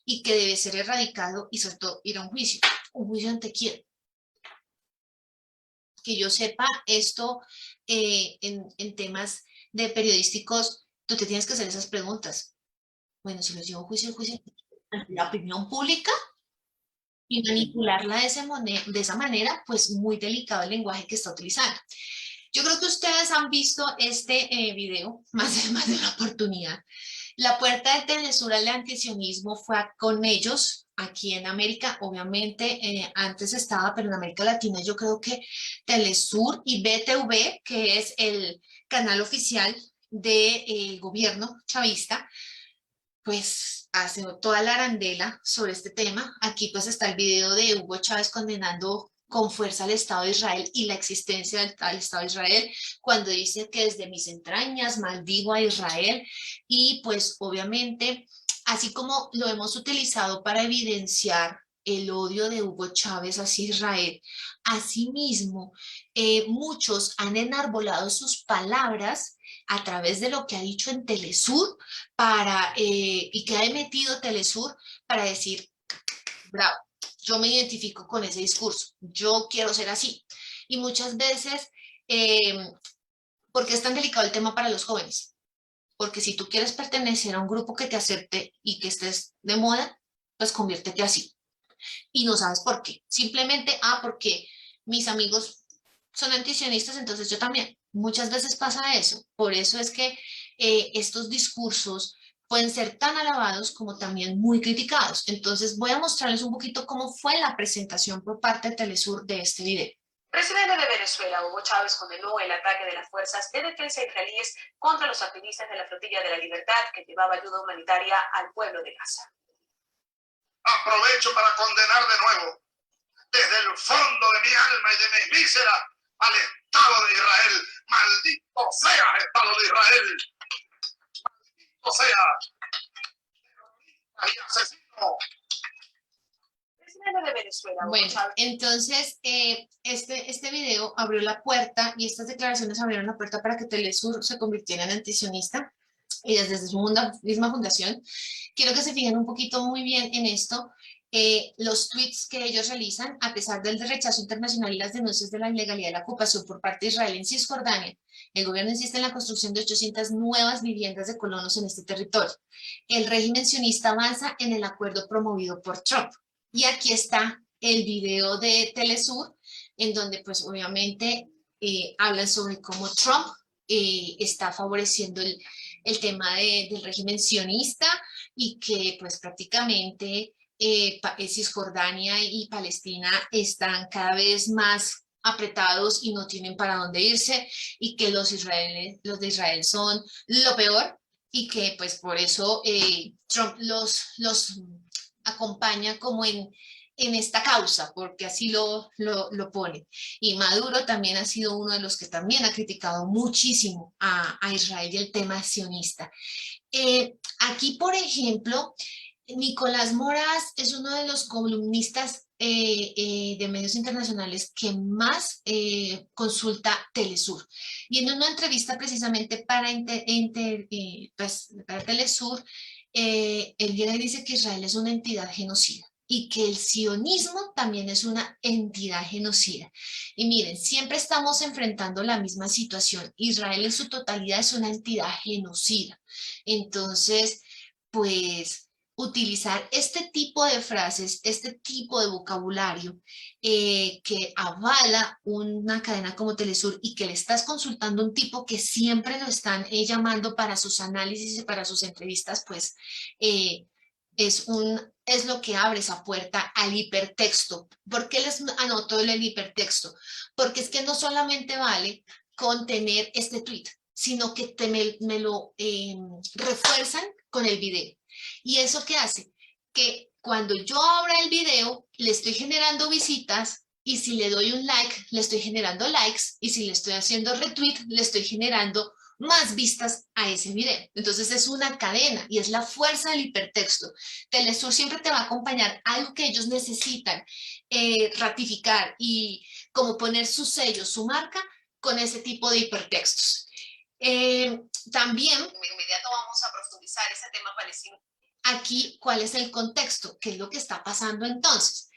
B: y que debe ser erradicado y sobre todo ir a un juicio ante quién. Que yo sepa esto en temas de periodísticos, tú te tienes que hacer esas preguntas. Bueno, si los llevo a juicio, la opinión pública y manipularla de esa manera, pues muy delicado el lenguaje que está utilizando. Yo creo que ustedes han visto este video más de una oportunidad. La puerta de Telesur al antisionismo fue con ellos aquí en América, obviamente antes estaba, pero en América Latina yo creo que Telesur y BTV, que es el canal oficial del gobierno chavista, pues hace toda la arandela sobre este tema. Aquí pues está el video de Hugo Chávez condenando con fuerza al Estado de Israel y la existencia del Estado de Israel, cuando dice que desde mis entrañas maldigo a Israel, y pues obviamente, así como lo hemos utilizado para evidenciar el odio de Hugo Chávez hacia Israel, asimismo, muchos han enarbolado sus palabras a través de lo que ha dicho en Telesur y que ha emitido Telesur para decir, bravo, yo me identifico con ese discurso, yo quiero ser así. Y muchas veces, ¿por qué es tan delicado el tema para los jóvenes? Porque si tú quieres pertenecer a un grupo que te acepte y que estés de moda, pues conviértete así. Y no sabes por qué. Simplemente, porque mis amigos son antisionistas, entonces yo también. Muchas veces pasa eso. Por eso es que estos discursos pueden ser tan alabados como también muy criticados. Entonces voy a mostrarles un poquito cómo fue la presentación por parte de Telesur de este video.
E: Presidente de Venezuela, Hugo Chávez, condenó el ataque de las fuerzas de defensa israelíes contra los activistas de la Flotilla de la Libertad que llevaba ayuda humanitaria al pueblo de Gaza.
H: Aprovecho para condenar de nuevo, desde el fondo de mi alma y de mis vísceras, al Estado de Israel. ¡Maldito sea el Estado de Israel! ¡Maldito sea! ¡Y asesino!
E: Presidente de Venezuela, Hugo
B: Bueno,
E: Chávez.
B: entonces este video abrió la puerta y estas declaraciones abrieron la puerta para que Telesur se convirtiera en antisionista y desde su misma fundación. Quiero que se fijen un poquito muy bien en esto. los tweets que ellos realizan, a pesar del rechazo internacional y las denuncias de la ilegalidad de la ocupación por parte de Israel en Cisjordania, el gobierno insiste en la construcción de 800 nuevas viviendas de colonos en este territorio. El régimen sionista avanza en el acuerdo promovido por Trump. Y aquí está el video de Telesur, en donde pues obviamente hablan sobre cómo Trump está favoreciendo el tema del régimen sionista y que pues prácticamente Cisjordania y Palestina están cada vez más apretados y no tienen para dónde irse y que los de Israel son lo peor y que pues por eso Trump los acompaña como en esta causa, porque así lo pone. Y Maduro también ha sido uno de los que también ha criticado muchísimo a Israel y el tema sionista. Aquí, por ejemplo, Nicolás Moraz es uno de los columnistas de medios internacionales que más consulta Telesur. Y en una entrevista precisamente para Telesur, él viene y dice que Israel es una entidad genocida y que el sionismo también es una entidad genocida. Y miren, siempre estamos enfrentando la misma situación. Israel en su totalidad es una entidad genocida. Entonces, pues utilizar este tipo de frases, este tipo de vocabulario que avala una cadena como Telesur y que le estás consultando a un tipo que siempre lo están llamando para sus análisis y para sus entrevistas, pues es lo que abre esa puerta al hipertexto. ¿Por qué les anoto el hipertexto? Porque es que no solamente vale con tener este tweet, sino que me lo refuerzan con el video. ¿Y eso qué hace? Que cuando yo abra el video, le estoy generando visitas y si le doy un like, le estoy generando likes y si le estoy haciendo retweet, le estoy generando más vistas a ese video. Entonces es una cadena y es la fuerza del hipertexto. Telesur siempre te va a acompañar algo que ellos necesitan ratificar y como poner su sello, su marca con ese tipo de hipertextos. También, de inmediato vamos a profundizar ese tema palestino. Aquí, ¿cuál es el contexto? ¿Qué es lo que está pasando entonces?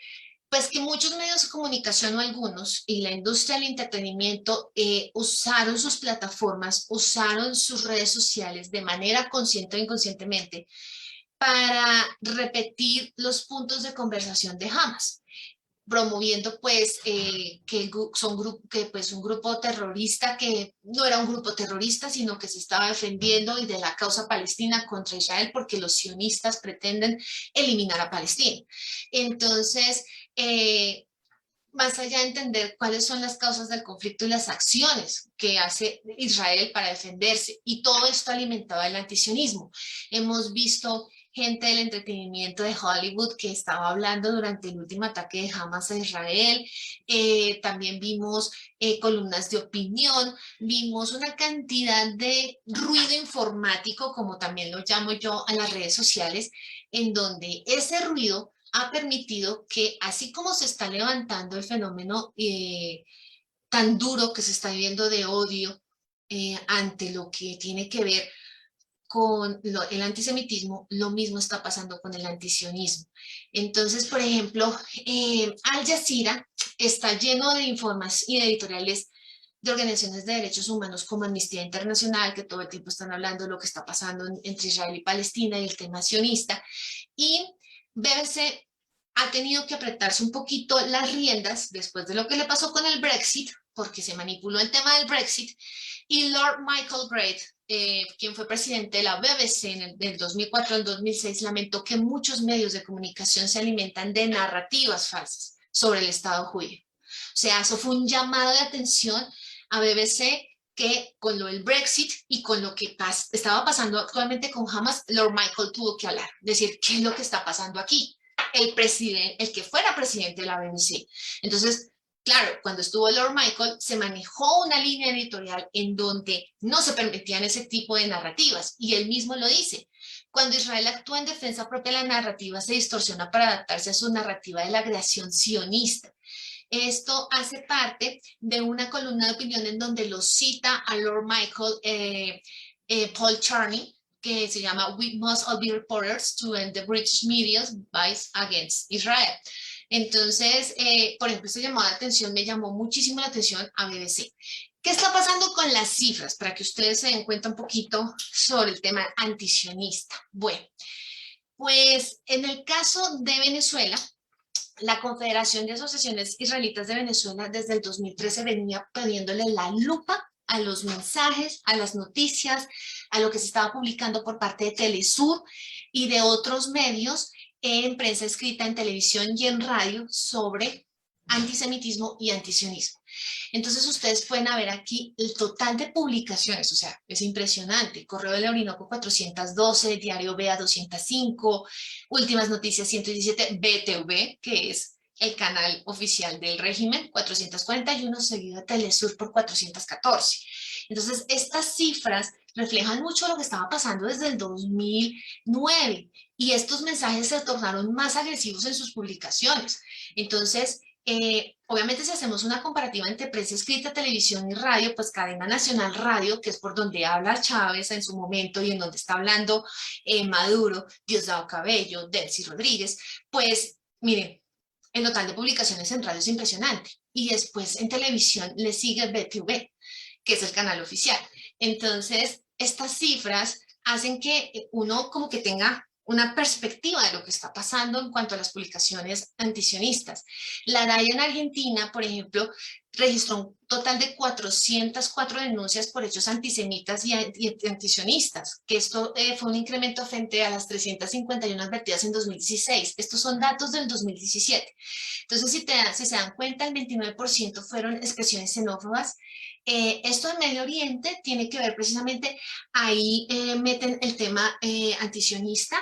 B: Pues que muchos medios de comunicación o algunos y la industria del entretenimiento usaron sus plataformas, usaron sus redes sociales de manera consciente o inconscientemente para repetir los puntos de conversación de Hamas, promoviendo pues que pues un grupo terrorista que no era un grupo terrorista, sino que se estaba defendiendo y de la causa palestina contra Israel porque los sionistas pretenden eliminar a Palestina. Entonces, más allá de entender cuáles son las causas del conflicto y las acciones que hace Israel para defenderse, y todo esto alimentado del antisionismo. Hemos visto gente del entretenimiento de Hollywood que estaba hablando durante el último ataque de Hamas a Israel, también vimos columnas de opinión, vimos una cantidad de ruido informático, como también lo llamo yo, a las redes sociales, en donde ese ruido ha permitido que, así como se está levantando el fenómeno tan duro que se está viviendo de odio ante lo que tiene que ver con el antisemitismo, lo mismo está pasando con el antisionismo. Entonces, por ejemplo, Al Jazeera está lleno de informes y de editoriales de organizaciones de derechos humanos como Amnistía Internacional, que todo el tiempo están hablando de lo que está pasando entre Israel y Palestina y el tema sionista, y BBC ha tenido que apretarse un poquito las riendas después de lo que le pasó con el Brexit, porque se manipuló el tema del Brexit, y Lord Michael Braid, quien fue presidente de la BBC del 2004 al 2006, lamentó que muchos medios de comunicación se alimentan de narrativas falsas sobre el Estado judío. O sea, eso fue un llamado de atención a BBC que con lo del Brexit y con lo que estaba pasando actualmente con Hamas, Lord Michael tuvo que hablar, decir qué es lo que está pasando aquí. El que fuera presidente de la BBC. Entonces, claro, cuando estuvo Lord Michael, se manejó una línea editorial en donde no se permitían ese tipo de narrativas, y él mismo lo dice. Cuando Israel actúa en defensa propia, la narrativa se distorsiona para adaptarse a su narrativa de la creación sionista. Esto hace parte de una columna de opinión en donde lo cita a Lord Michael Paul Charney, que se llama We Must All Be Reporters to End the British Media's Bias Against Israel. Entonces, por ejemplo, este llamado de atención me llamó muchísimo la atención a BBC. ¿Qué está pasando con las cifras? Para que ustedes se den cuenta un poquito sobre el tema antisionista. Bueno, pues en el caso de Venezuela, la Confederación de Asociaciones Israelitas de Venezuela desde el 2013 venía pidiéndole la lupa a los mensajes, a las noticias, a lo que se estaba publicando por parte de Telesur y de otros medios en prensa escrita, en televisión y en radio sobre antisemitismo y antisionismo. Entonces ustedes pueden ver aquí el total de publicaciones, o sea, es impresionante. Correo del Orinoco 412, Diario Vea 205, Últimas Noticias 117, BTV, que es el canal oficial del régimen, 441, seguido de Telesur por 414. Entonces estas cifras reflejan mucho lo que estaba pasando desde el 2009 y estos mensajes se tornaron más agresivos en sus publicaciones. Entonces, obviamente si hacemos una comparativa entre prensa escrita, televisión y radio, pues Cadena Nacional Radio, que es por donde habla Chávez en su momento y en donde está hablando Maduro, Diosdado Cabello, Delcy Rodríguez, pues miren, el total de publicaciones en radio es impresionante. Y después en televisión le sigue BTV, que es el canal oficial. Entonces, estas cifras hacen que uno como que tenga una perspectiva de lo que está pasando en cuanto a las publicaciones antisionistas. La DAI en Argentina, por ejemplo, registró un total de 404 denuncias por hechos antisemitas y antisionistas, que esto fue un incremento frente a las 351 advertidas en 2016. Estos son datos del 2017. Entonces, si se dan cuenta, el 29% fueron expresiones xenófobas. Esto en Medio Oriente tiene que ver precisamente, ahí meten el tema antisionista,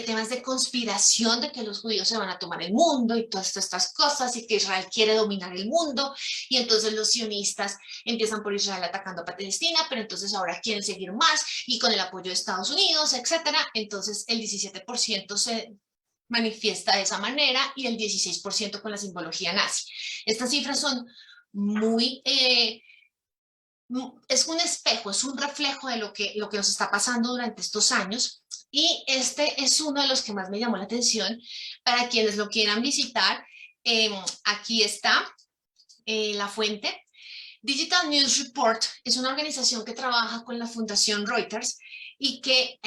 B: temas de conspiración de que los judíos se van a tomar el mundo y todas estas cosas y que Israel quiere dominar el mundo y entonces los sionistas empiezan por Israel atacando a Palestina, pero entonces ahora quieren seguir más y con el apoyo de Estados Unidos, etcétera. Entonces el 17% se manifiesta de esa manera y el 16% con la simbología nazi. Estas cifras son muy... es un espejo, es un reflejo de lo que nos está pasando durante estos años y este es uno de los que más me llamó la atención. Para quienes lo quieran visitar, aquí está la fuente. Digital News Report es una organización que trabaja con la Fundación Reuters y que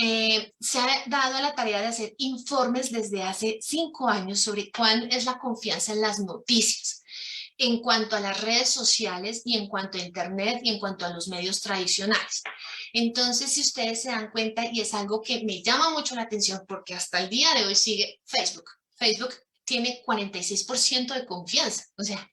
B: se ha dado a la tarea de hacer informes desde hace 5 años sobre cuál es la confianza en las noticias en cuanto a las redes sociales y en cuanto a internet y en cuanto a los medios tradicionales. Entonces, si ustedes se dan cuenta, y es algo que me llama mucho la atención porque hasta el día de hoy sigue Facebook. Facebook tiene 46% de confianza, o sea,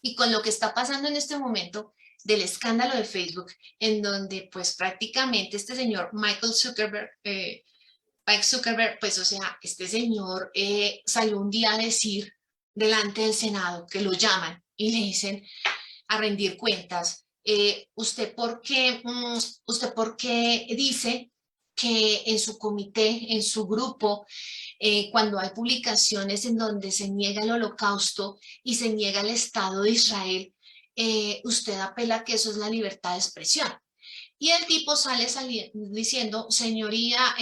B: y con lo que está pasando en este momento del escándalo de Facebook, en donde pues prácticamente este señor Michael Zuckerberg, pues o sea, este señor salió un día a decir delante del Senado que lo llaman y le dicen a rendir cuentas, ¿usted por qué dice que en su comité, en su grupo, cuando hay publicaciones en donde se niega el holocausto y se niega el Estado de Israel, usted apela que eso es la libertad de expresión? Y el tipo sale diciendo, señoría,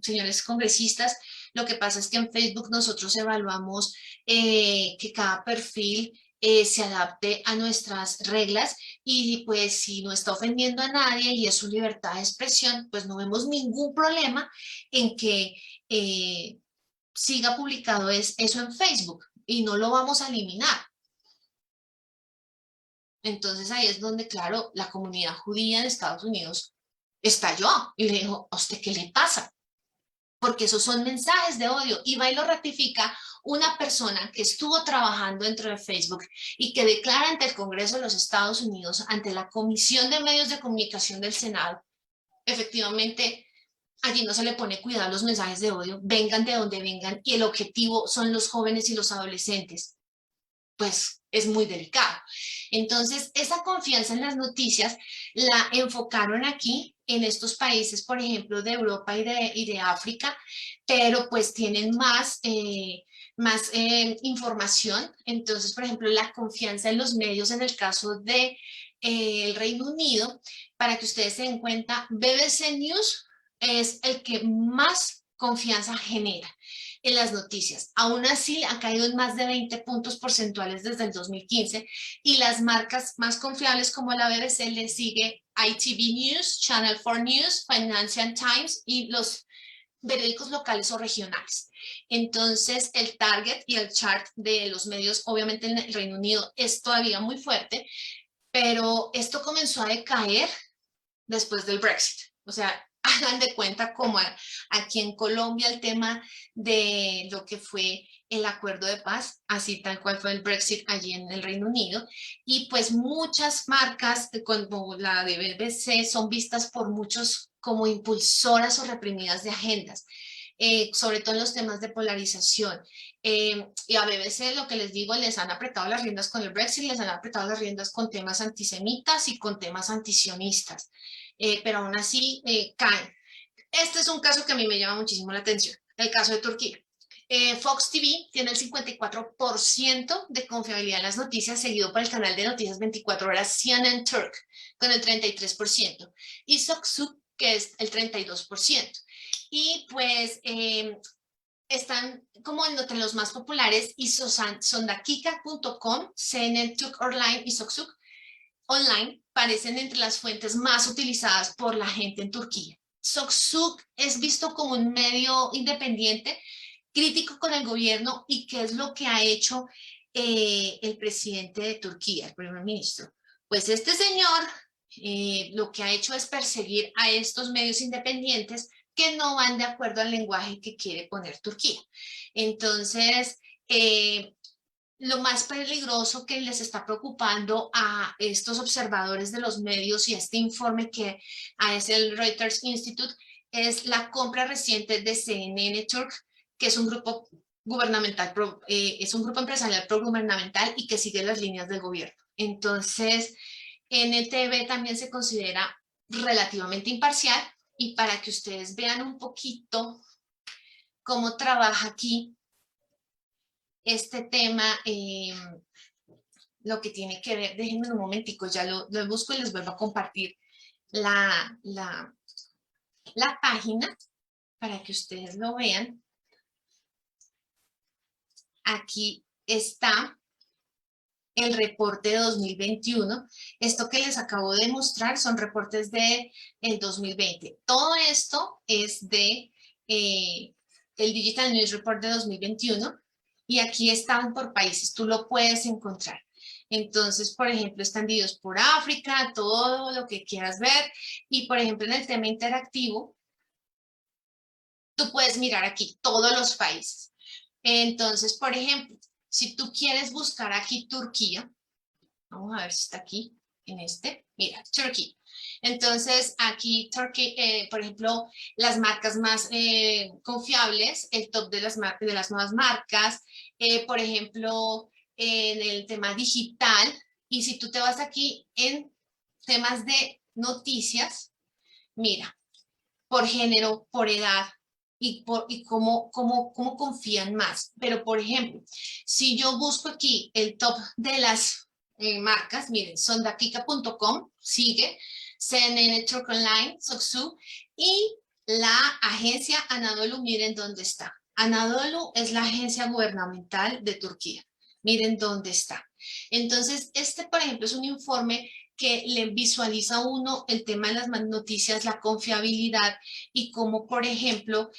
B: señores congresistas, lo que pasa es que en Facebook nosotros evaluamos que cada perfil se adapte a nuestras reglas y pues si no está ofendiendo a nadie y es su libertad de expresión, pues no vemos ningún problema en que siga publicado eso en Facebook y no lo vamos a eliminar. Entonces ahí es donde, claro, la comunidad judía en Estados Unidos estalló y le dijo, ¿a usted qué le pasa? Porque esos son mensajes de odio y va y lo ratifica una persona que estuvo trabajando dentro de Facebook y que declara ante el Congreso de los Estados Unidos, ante la Comisión de Medios de Comunicación del Senado, efectivamente, allí no se le pone cuidado a los mensajes de odio, vengan de donde vengan y el objetivo son los jóvenes y los adolescentes. Pues es muy delicado. Entonces, esa confianza en las noticias la enfocaron aquí, en estos países, por ejemplo, de Europa y de África, pero pues tienen más información. Entonces, por ejemplo, la confianza en los medios en el caso de el Reino Unido, para que ustedes se den cuenta, BBC News es el que más confianza genera en las noticias. Aún así, ha caído en más de 20 puntos porcentuales desde el 2015 y las marcas más confiables como la BBC le sigue ITV News, Channel 4 News, Financial Times y los periódicos locales o regionales. Entonces, el target y el chart de los medios, obviamente en el Reino Unido, es todavía muy fuerte, pero esto comenzó a decaer después del Brexit. O sea, hagan de cuenta como aquí en Colombia el tema de lo que fue el acuerdo de paz, así tal cual fue el Brexit allí en el Reino Unido. Y pues muchas marcas como la de BBC son vistas por muchos como impulsoras o reprimidas de agendas. Sobre todo en los temas de polarización. Y a BBC, lo que les digo, les han apretado las riendas con el Brexit, les han apretado las riendas con temas antisemitas y con temas antisionistas. Pero aún así caen. Este es un caso que a mí me llama muchísimo la atención, el caso de Turquía. Fox TV tiene el 54% de confiabilidad en las noticias, seguido por el canal de noticias 24 horas CNN Turk, con el 33%, y Soksuk, que es el 32%. Y pues están como entre los más populares y sondakika.com, CNN Turk Online y Soksuk Online parecen entre las fuentes más utilizadas por la gente en Turquía. Soksuk es visto como un medio independiente, crítico con el gobierno, y qué es lo que ha hecho el presidente de Turquía, el primer ministro. Pues este señor lo que ha hecho es perseguir a estos medios independientes que no van de acuerdo al lenguaje que quiere poner Turquía. Entonces, lo más peligroso que les está preocupando a estos observadores de los medios y este informe que hace el Reuters Institute es la compra reciente de CNN Turk, que es un grupo gubernamental, es un grupo empresarial progubernamental y que sigue las líneas del gobierno. Entonces, NTV también se considera relativamente imparcial, y para que ustedes vean un poquito cómo trabaja aquí este tema, lo que tiene que ver, déjenme un momentico, ya lo busco y les vuelvo a compartir la página para que ustedes lo vean. Aquí está el reporte de 2021. Esto que les acabo de mostrar son reportes del 2020. Todo esto es de el Digital News Report de 2021 y aquí están por países, tú lo puedes encontrar. Entonces, por ejemplo, están divididos por África, todo lo que quieras ver, y por ejemplo en el tema interactivo, tú puedes mirar aquí todos los países. Entonces, por ejemplo, si tú quieres buscar aquí Turquía, vamos a ver si está aquí, en este, mira, Turkey. Entonces, aquí, Turkey, por ejemplo, las marcas más confiables, el top de las nuevas marcas, por ejemplo, en el tema digital, y si tú te vas aquí en temas de noticias, mira, por género, por edad, y cómo confían más. Pero, por ejemplo, si yo busco aquí el top de las marcas, miren, sondakika.com, sigue, CNN Turk Online, Soksuk, y la agencia Anadolu, miren dónde está. Anadolu es la agencia gubernamental de Turquía. Miren dónde está. Entonces, este, por ejemplo, es un informe que le visualiza a uno el tema de las noticias, la confiabilidad y cómo, por ejemplo,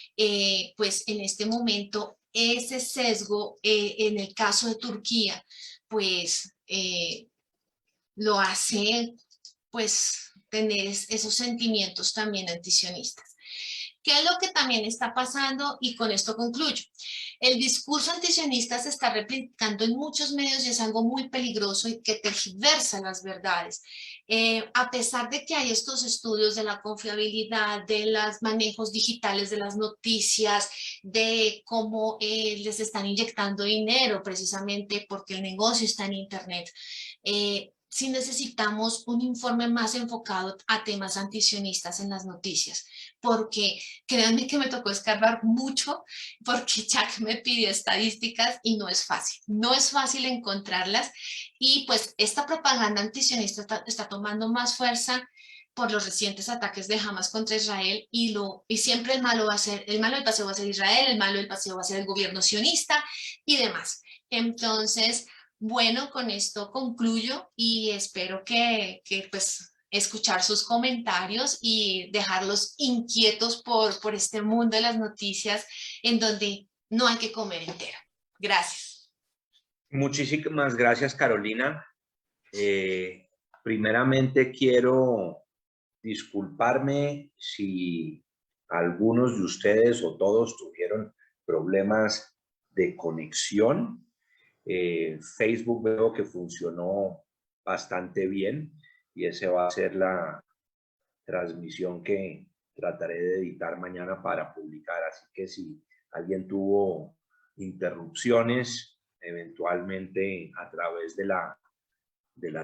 B: pues en este momento ese sesgo en el caso de Turquía, pues lo hace pues tener esos sentimientos también antisionistas. ¿Qué es lo que también está pasando? Y con esto concluyo. El discurso antisionista se está replicando en muchos medios y es algo muy peligroso y que tergiversa las verdades. A pesar de que hay estos estudios de la confiabilidad, de los manejos digitales de las noticias, de cómo les están inyectando dinero precisamente porque el negocio está en Internet, sí necesitamos un informe más enfocado a temas antisionistas en las noticias, porque créanme que me tocó escarbar mucho, porque Jack me pidió estadísticas y no es fácil encontrarlas, y pues esta propaganda antisionista está tomando más fuerza por los recientes ataques de Hamas contra Israel, y siempre el malo del paseo va a ser Israel, el malo del paseo va a ser el gobierno sionista y demás. Entonces, bueno, con esto concluyo y espero que pues escuchar sus comentarios y dejarlos inquietos por este mundo de las noticias en donde no hay que comer entero. Gracias.
A: Muchísimas gracias, Carolina. Primeramente quiero disculparme si algunos de ustedes o todos tuvieron problemas de conexión. Facebook veo que funcionó bastante bien y esa va a ser la transmisión que trataré de editar mañana para publicar. Así que si alguien tuvo interrupciones, eventualmente a través de la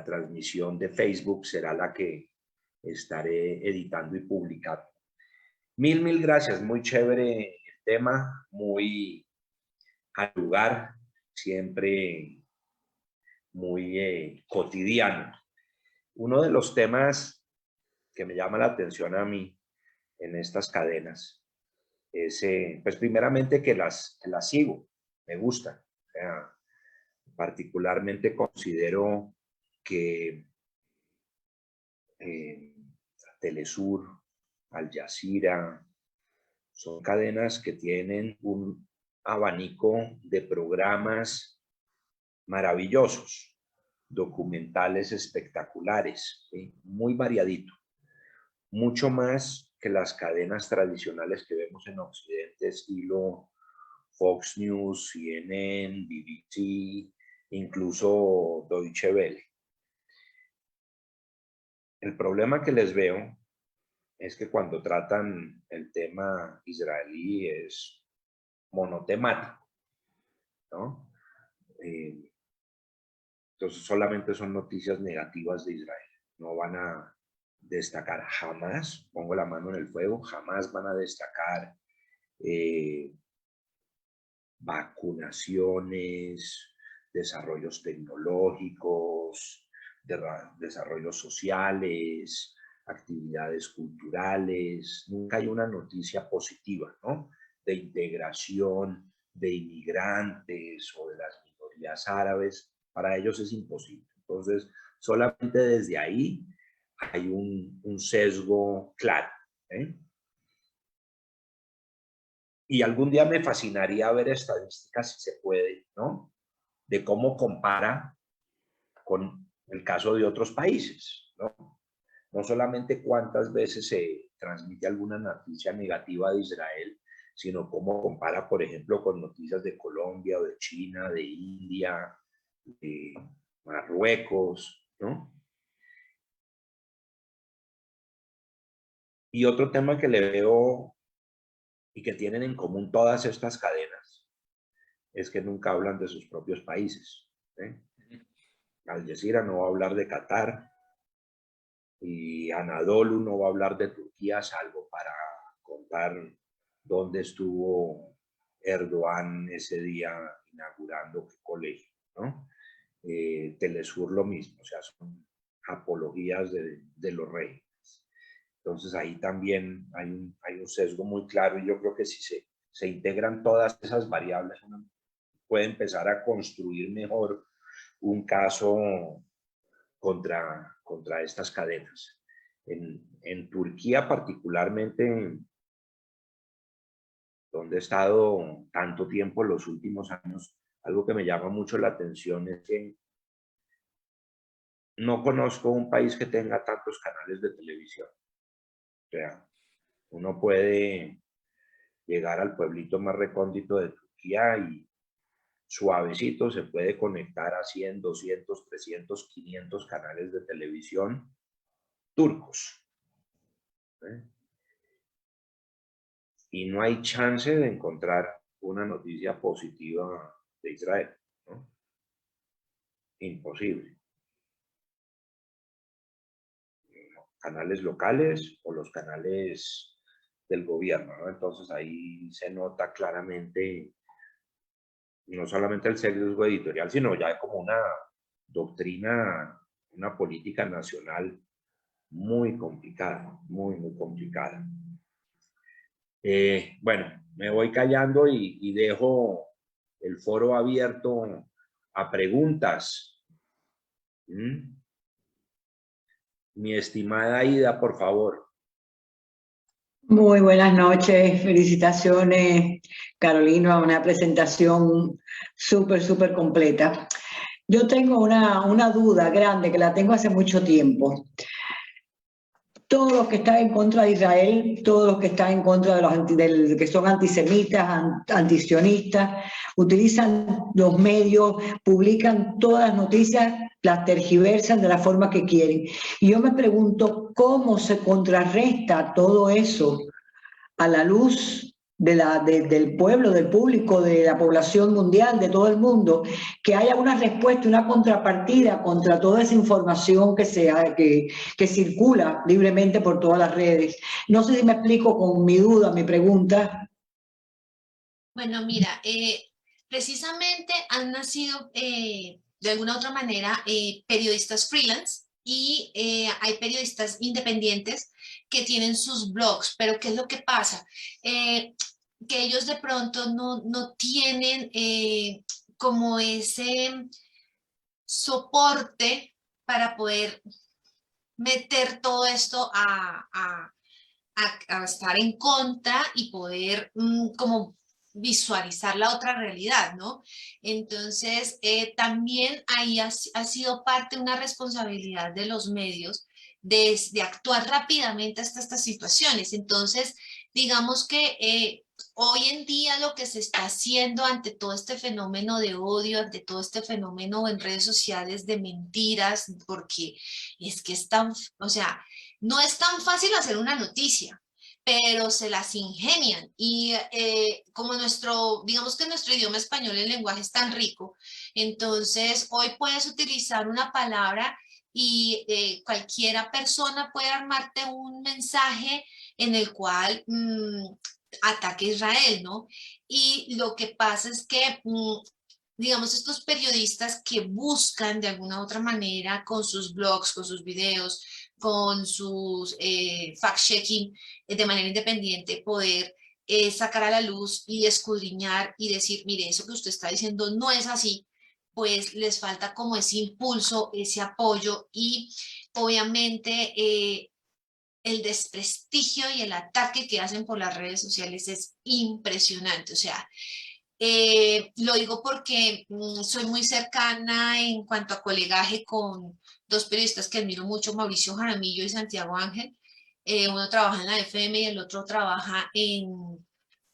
A: transmisión de Facebook será la que estaré editando y publicando. Mil gracias, muy chévere el tema, muy al lugar, siempre muy cotidiano. Uno de los temas que me llama la atención a mí en estas cadenas es, pues primeramente que las sigo, me gustan. O sea, particularmente considero que Telesur, Al Jazeera, son cadenas que tienen un abanico de programas maravillosos, documentales espectaculares, ¿sí? Muy variadito, mucho más que las cadenas tradicionales que vemos en Occidente, estilo Fox News, CNN, BBC, incluso Deutsche Welle. El problema que les veo es que cuando tratan el tema israelí es monotemático, ¿no? Entonces solamente son noticias negativas de Israel. No van a destacar jamás, pongo la mano en el fuego, jamás van a destacar vacunaciones, desarrollos tecnológicos, desarrollos sociales, actividades culturales. Nunca hay una noticia positiva, ¿no? De integración de inmigrantes o de las minorías árabes. Para ellos es imposible. Entonces, solamente desde ahí hay un sesgo claro, ¿eh? Y algún día me fascinaría ver estadísticas, si se puede, ¿no? De cómo compara con el caso de otros países, ¿no? No solamente cuántas veces se transmite alguna noticia negativa de Israel, sino cómo compara, por ejemplo, con noticias de Colombia o de China, de India, de Marruecos, ¿no? Y otro tema que le veo y que tienen en común todas estas cadenas es que nunca hablan de sus propios países, ¿eh? Al Jazeera no va a hablar de Qatar y Anadolu no va a hablar de Turquía, salvo para contar dónde estuvo Erdogan ese día inaugurando qué colegio, ¿no? Telesur lo mismo, o sea, son apologías de los regímenes. Entonces ahí también hay un sesgo muy claro y yo creo que si se integran todas esas variables, uno puede empezar a construir mejor un caso contra estas cadenas. En Turquía particularmente, donde he estado tanto tiempo en los últimos años, algo que me llama mucho la atención es que no conozco un país que tenga tantos canales de televisión. O sea, uno puede llegar al pueblito más recóndito de Turquía y suavecito se puede conectar a 100, 200, 300, 500 canales de televisión turcos, ¿eh? Y no hay chance de encontrar una noticia positiva de Israel, ¿no? Imposible. canales locales o los canales del gobierno, ¿no? Entonces ahí se nota claramente no solamente el sesgo editorial, sino ya como una doctrina, una política nacional muy complicada, muy complicada. Bueno, me voy callando y dejo el foro abierto a preguntas. Mi estimada Ida, por favor.
I: Muy buenas noches, felicitaciones Carolina, una presentación súper completa. Yo tengo una duda grande que la tengo hace mucho tiempo. Todos los que están en contra de Israel, todos los que están en contra de los que son antisemitas, antisionistas, utilizan los medios, publican todas las noticias, las tergiversan de la forma que quieren. Y yo me pregunto cómo se contrarresta todo eso a la luz del pueblo, del público, de la población mundial, de todo el mundo, que haya una respuesta, una contrapartida contra toda esa información que circula libremente por todas las redes. No sé si me explico con mi duda, mi pregunta.
B: Bueno, mira, precisamente han nacido de alguna u otra manera periodistas freelance y hay periodistas independientes que tienen sus blogs, pero ¿qué es lo que pasa? Que ellos de pronto no tienen como ese soporte para poder meter todo esto a estar en contra y poder como visualizar la otra realidad, ¿no? Entonces, también ahí ha sido parte de una responsabilidad de los medios de actuar rápidamente hasta estas situaciones. Entonces, digamos que hoy en día lo que se está haciendo ante todo este fenómeno de odio, ante todo este fenómeno en redes sociales de mentiras, porque es que es tan, o sea, no es tan fácil hacer una noticia, pero se las ingenian y como digamos que nuestro idioma español, el lenguaje es tan rico, entonces hoy puedes utilizar una palabra y cualquiera persona puede armarte un mensaje en el cual ataque a Israel, ¿no? Y lo que pasa es que digamos, estos periodistas que buscan de alguna u otra manera con sus blogs, con sus videos, con sus fact-checking de manera independiente, poder sacar a la luz y escudriñar y decir, mire, eso que usted está diciendo no es así, pues les falta como ese impulso, ese apoyo y obviamente el desprestigio y el ataque que hacen por las redes sociales es impresionante, o sea, lo digo porque soy muy cercana en cuanto a colegaje con dos periodistas que admiro mucho, Mauricio Jaramillo y Santiago Ángel. Uno trabaja en la FM y el otro trabaja en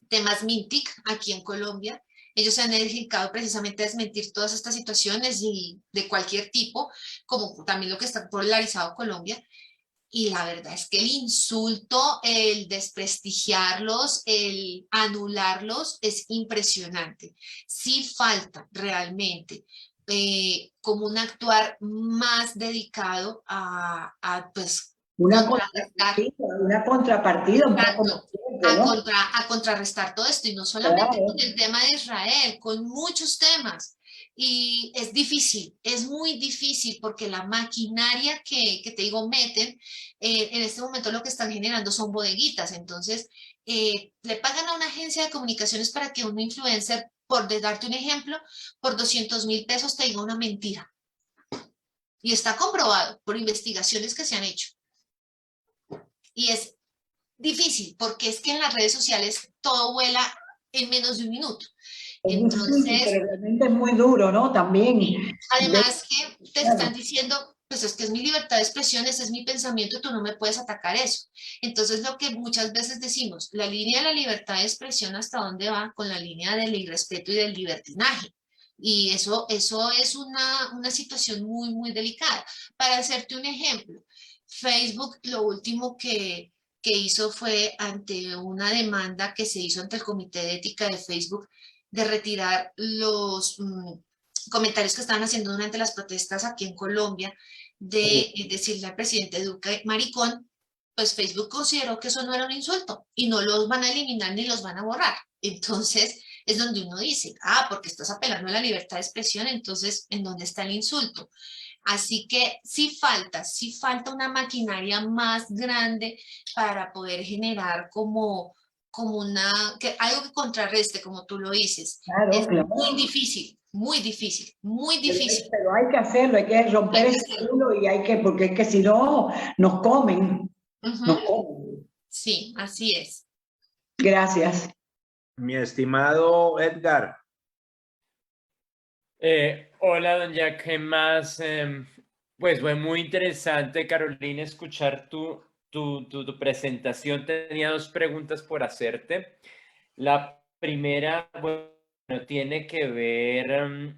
B: temas Mintic aquí en Colombia. Ellos se han dedicado precisamente a desmentir todas estas situaciones y de cualquier tipo, como también lo que está polarizado Colombia. Y la verdad es que el insulto, el desprestigiarlos, el anularlos es impresionante. Sí falta realmente como un actuar más dedicado pues,
I: Una
B: contrarrestar.
I: contrapartida un poco más fuerte, ¿no?
B: A contrarrestar todo esto, y no solamente
I: Claro.
B: con el tema de Israel, con muchos temas. Y es difícil, es muy difícil, porque la maquinaria que te digo meten, en este momento lo que están generando son bodeguitas. Entonces, le pagan a una agencia de comunicaciones para que un influencer, por darte un ejemplo, por 200,000 pesos te diga una mentira. Y está comprobado por investigaciones que se han hecho. Y es difícil, porque es que en las redes sociales todo vuela en menos de un minuto. Entonces,
I: pero realmente es muy duro, ¿no? También.
B: Además que te están diciendo, pues es que es mi libertad de expresión, ese es mi pensamiento, tú no me puedes atacar eso. Entonces, lo que muchas veces decimos, la línea de la libertad de expresión, ¿hasta dónde va? Con la línea del irrespeto y del libertinaje. Y eso es una situación muy delicada. Para hacerte un ejemplo, Facebook lo último que hizo fue, ante una demanda que se hizo ante el Comité de Ética de Facebook, de retirar comentarios que estaban haciendo durante las protestas aquí en Colombia de decirle al presidente Duque maricón, pues Facebook consideró que eso no era un insulto y no los van a eliminar ni los van a borrar. Entonces es donde uno dice, porque estás apelando a la libertad de expresión, entonces ¿en dónde está el insulto? Así que sí falta una maquinaria más grande para poder generar como algo que contrarreste, como tú lo dices.
I: Claro,
B: Es
I: claro.
B: muy difícil, muy difícil, muy difícil.
I: Pero hay que hacerlo, hay que romper ese culo y porque es que si no, nos comen. Nos comen.
B: Sí, así es.
I: Gracias.
A: Mi estimado Edgar.
J: Hola, don Jack, ¿qué más? Pues fue muy interesante, Carolina, escuchar tu presentación. Tenía dos preguntas por hacerte. La primera, bueno, tiene que ver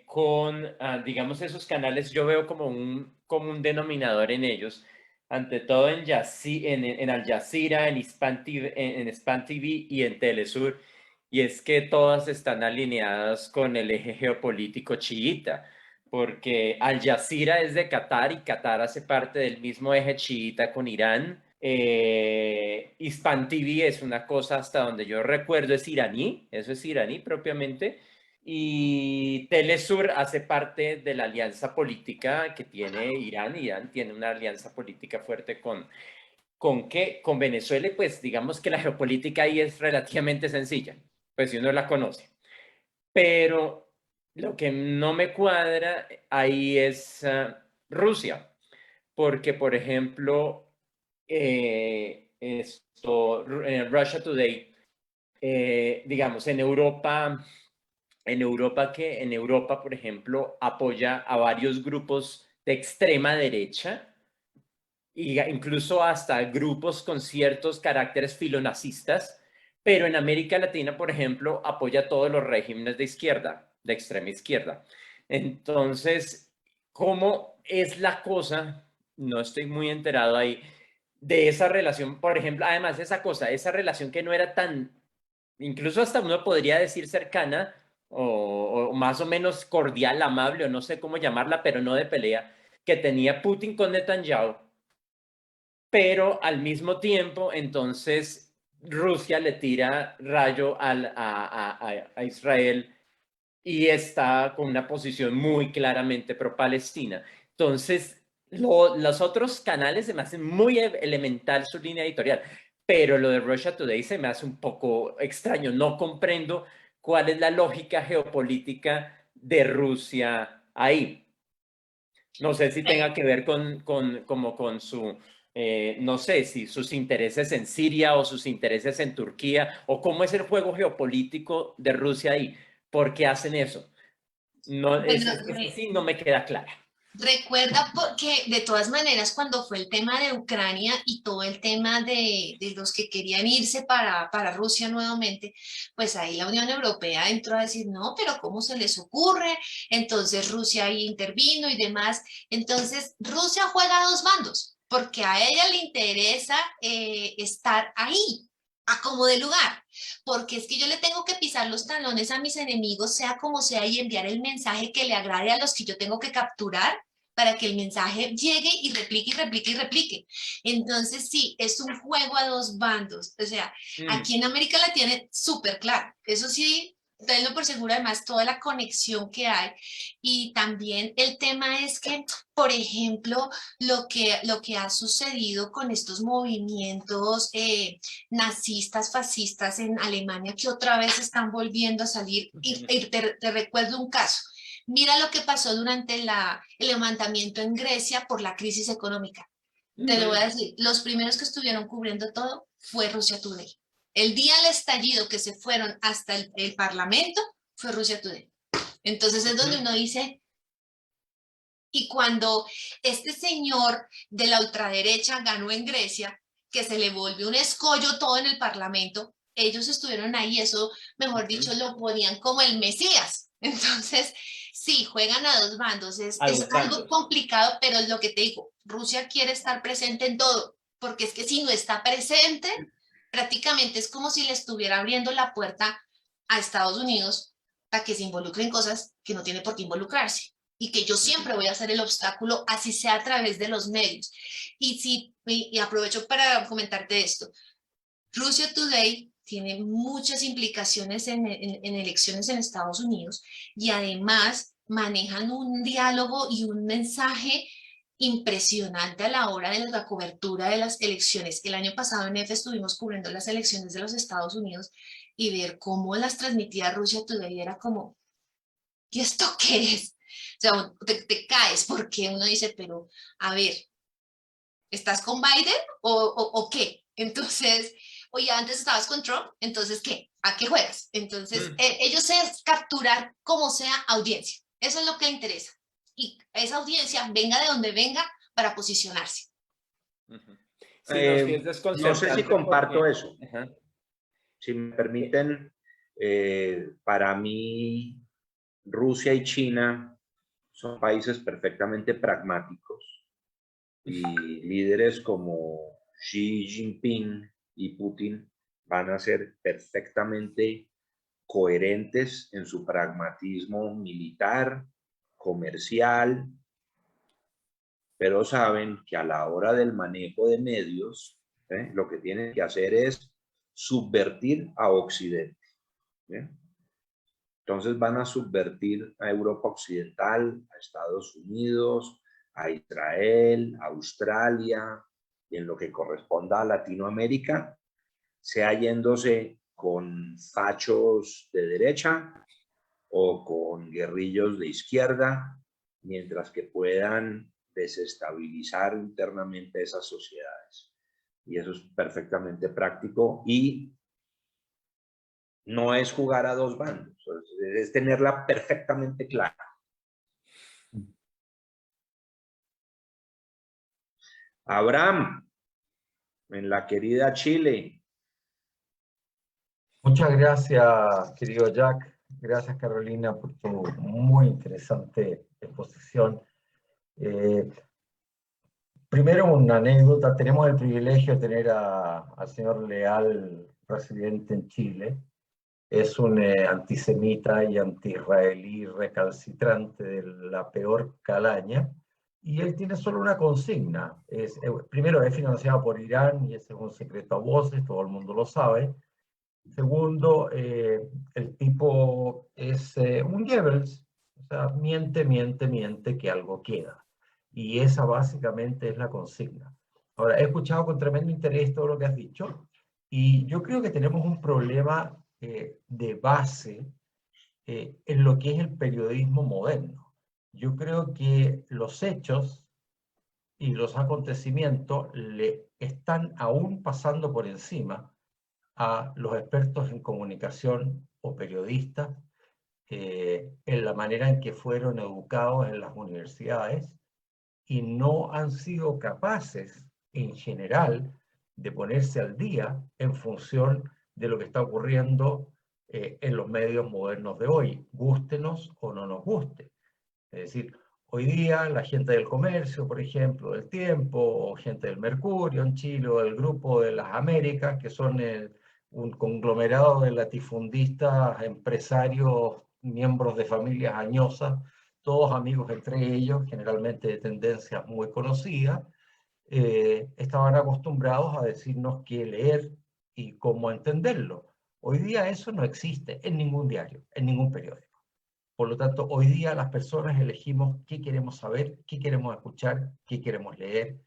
J: con, digamos, esos canales. Yo veo como un común denominador en ellos, ante todo en Al Jazeera, en Hispan TV y en Telesur, y es que todas están alineadas con el eje geopolítico chiita, porque Al Jazeera es de Qatar y Qatar hace parte del mismo eje chiita con Irán. Hispan TV es una cosa, hasta donde yo recuerdo, es iraní, eso es iraní propiamente, y Telesur hace parte de la alianza política que tiene Irán. Irán tiene una alianza política fuerte ¿con qué? Con Venezuela, pues digamos que la geopolítica ahí es relativamente sencilla, pues si uno la conoce. Pero lo que no me cuadra ahí es Rusia, porque por ejemplo, Russia Today, digamos, en Europa, por ejemplo, apoya a varios grupos de extrema derecha, y incluso hasta grupos con ciertos caracteres filonazistas, pero en América Latina, por ejemplo, apoya todos los regímenes de izquierda, de extrema izquierda. Entonces, ¿cómo es la cosa? No estoy muy enterado ahí de esa relación, por ejemplo, además esa relación que no era tan, incluso hasta uno podría decir cercana o más o menos cordial, amable, o no sé cómo llamarla, pero no de pelea, que tenía Putin con Netanyahu. Pero al mismo tiempo, entonces, Rusia le tira rayo a Israel y está con una posición muy claramente pro-Palestina. Entonces, los otros canales se me hacen muy elemental su línea editorial, pero lo de Russia Today se me hace un poco extraño. No comprendo cuál es la lógica geopolítica de Rusia ahí. No sé si tenga que ver con su, no sé si sus intereses en Siria o sus intereses en Turquía, o cómo es el juego geopolítico de Rusia ahí. ¿Por qué hacen eso? No,
B: Bueno,
J: sí no me queda clara.
B: Recuerda porque de todas maneras cuando fue el tema de Ucrania y todo el tema de los que querían irse para Rusia nuevamente, pues ahí la Unión Europea entró a decir, no, pero ¿cómo se les ocurre? Entonces Rusia ahí intervino y demás. Entonces Rusia juega a dos bandos porque a ella le interesa estar ahí, a como de lugar, porque es que yo le tengo que pisar los talones a mis enemigos, sea como sea, y enviar el mensaje que le agrade a los que yo tengo que capturar para que el mensaje llegue y replique y replique y replique. Entonces sí, es un juego a dos bandos. O sea, aquí en América la tienen súper claro. Eso sí, tenlo por seguro, además, toda la conexión que hay. Y también el tema es que, por ejemplo, lo que ha sucedido con estos movimientos nazistas, fascistas en Alemania, que otra vez están volviendo a salir. Y te recuerdo un caso. Mira lo que pasó durante el levantamiento en Grecia por la crisis económica. Te lo voy a decir, los primeros que estuvieron cubriendo todo fue Russia Today. El día del estallido que se fueron hasta el Parlamento fue Russia Today. Entonces es donde uno dice, y cuando este señor de la ultraderecha ganó en Grecia, que se le volvió un escollo todo en el Parlamento, ellos estuvieron ahí, eso, mejor dicho, lo ponían como el Mesías. Entonces, sí, juegan a dos bandos, es algo complicado, pero es lo que te digo, Rusia quiere estar presente en todo, porque es que si no está presente, prácticamente es como si le estuviera abriendo la puerta a Estados Unidos para que se involucre en cosas que no tiene por qué involucrarse. Y que yo siempre voy a ser el obstáculo, así sea a través de los medios. Y aprovecho para comentarte esto. Russia Today tiene muchas implicaciones en elecciones en Estados Unidos y además manejan un diálogo y un mensaje impresionante a la hora de la cobertura de las elecciones. El año pasado en EFE estuvimos cubriendo las elecciones de los Estados Unidos y ver cómo las transmitía Russia Today era como, ¿y esto qué es? O sea, te caes porque uno dice, pero a ver, ¿estás con Biden o qué? Entonces, oye, antes estabas con Trump, entonces ¿qué? ¿A qué juegas? Entonces, ellos es capturar como sea audiencia. Eso es lo que le interesa. Y esa audiencia, venga de donde venga, para posicionarse.
A: No sé si comparto eso. Si me permiten, para mí, Rusia y China son países perfectamente pragmáticos y líderes como Xi Jinping y Putin van a ser perfectamente coherentes en su pragmatismo militar, comercial, pero saben que a la hora del manejo de medios, lo que tienen que hacer es subvertir a Occidente. Entonces van a subvertir a Europa Occidental, a Estados Unidos, a Israel, a Australia, y en lo que corresponda a Latinoamérica, sea yéndose con fachos de derecha o con guerrillos de izquierda, mientras que puedan desestabilizar internamente esas sociedades. Y eso es perfectamente práctico y no es jugar a dos bandos, es tenerla perfectamente clara. Abraham, en la querida Chile.
K: Muchas gracias, querido Jack. Gracias, Carolina, por tu muy interesante exposición. Primero, una anécdota. Tenemos el privilegio de tener al señor Leal, residente en Chile. Es un antisemita y anti-israelí recalcitrante de la peor calaña. Y él tiene solo una consigna. Primero, es financiado por Irán y ese es un secreto a voces, todo el mundo lo sabe. Segundo, el tipo es un Goebbels, o sea, miente que algo queda. Y esa básicamente es la consigna. Ahora, he escuchado con tremendo interés todo lo que has dicho y yo creo que tenemos un problema de base en lo que es el periodismo moderno. Yo creo que los hechos y los acontecimientos le están aún pasando por encima a los expertos en comunicación o periodistas, en la manera en que fueron educados en las universidades y no han sido capaces, en general, de ponerse al día en función de lo que está ocurriendo en los medios modernos de hoy, gústenos o no nos guste. Es decir, hoy día la gente del Comercio, por ejemplo, del Tiempo, o gente del Mercurio en Chile, o el Grupo de las Américas, que son un conglomerado de latifundistas, empresarios, miembros de familias añosas, todos amigos entre ellos, generalmente de tendencias muy conocidas, estaban acostumbrados a decirnos qué leer y cómo entenderlo. Hoy día eso no existe en ningún diario, en ningún periódico. Por lo tanto, hoy día las personas elegimos qué queremos saber, qué queremos escuchar, qué queremos leer,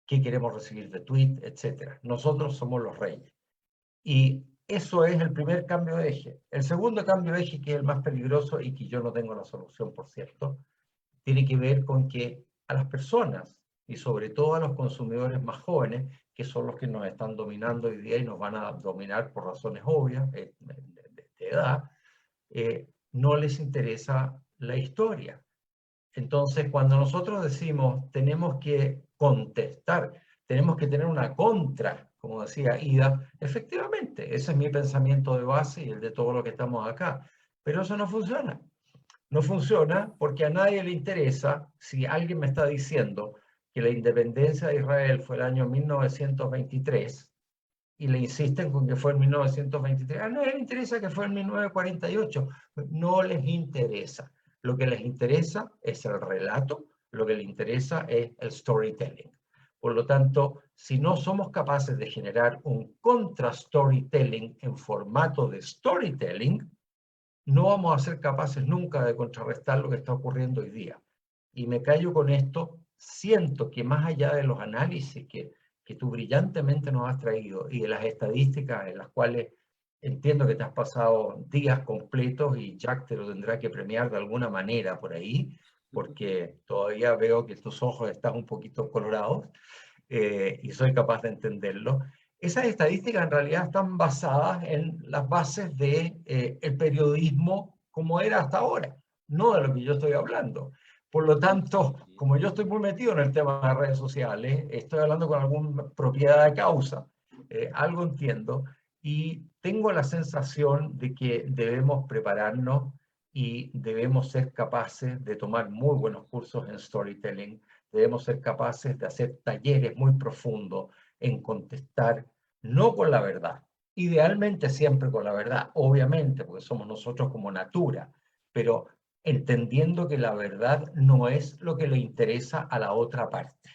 K: qué queremos recibir de tweet, etc. Nosotros somos los reyes. Y eso es el primer cambio de eje. El segundo cambio de eje, que es el más peligroso y que yo no tengo la solución, por cierto, tiene que ver con que a las personas, y sobre todo a los consumidores más jóvenes, que son los que nos están dominando hoy día y nos van a dominar por razones obvias de edad, no les interesa la historia. Entonces, cuando nosotros decimos tenemos que contestar, tenemos que tener una contra, como decía Ida, efectivamente, ese es mi pensamiento de base y el de todo lo que estamos acá. Pero eso no funciona. No funciona porque a nadie le interesa si alguien me está diciendo que la independencia de Israel fue el año 1923 y le insisten con que fue en 1923. Ah, no les interesa que fue en 1948. No les interesa. Lo que les interesa es el relato, lo que les interesa es el storytelling. Por lo tanto, si no somos capaces de generar un contra-storytelling en formato de storytelling, no vamos a ser capaces nunca de contrarrestar lo que está ocurriendo hoy día. Y me callo con esto, siento que más allá de los análisis que tú brillantemente nos has traído y de las estadísticas en las cuales entiendo que te has pasado días completos y Jack te lo tendrá que premiar de alguna manera por ahí, porque todavía veo que tus ojos están un poquito colorados y soy capaz de entenderlo. Esas estadísticas en realidad están basadas en las bases del el periodismo como era hasta ahora, no de lo que yo estoy hablando. Por lo tanto, como yo estoy muy metido en el tema de las redes sociales, estoy hablando con alguna propiedad de causa, algo entiendo, y tengo la sensación de que debemos prepararnos y debemos ser capaces de tomar muy buenos cursos en storytelling, debemos ser capaces de hacer talleres muy profundos en contestar, no con la verdad, idealmente siempre con la verdad, obviamente, porque somos nosotros como natura, pero entendiendo que la verdad no es lo que le interesa a la otra parte.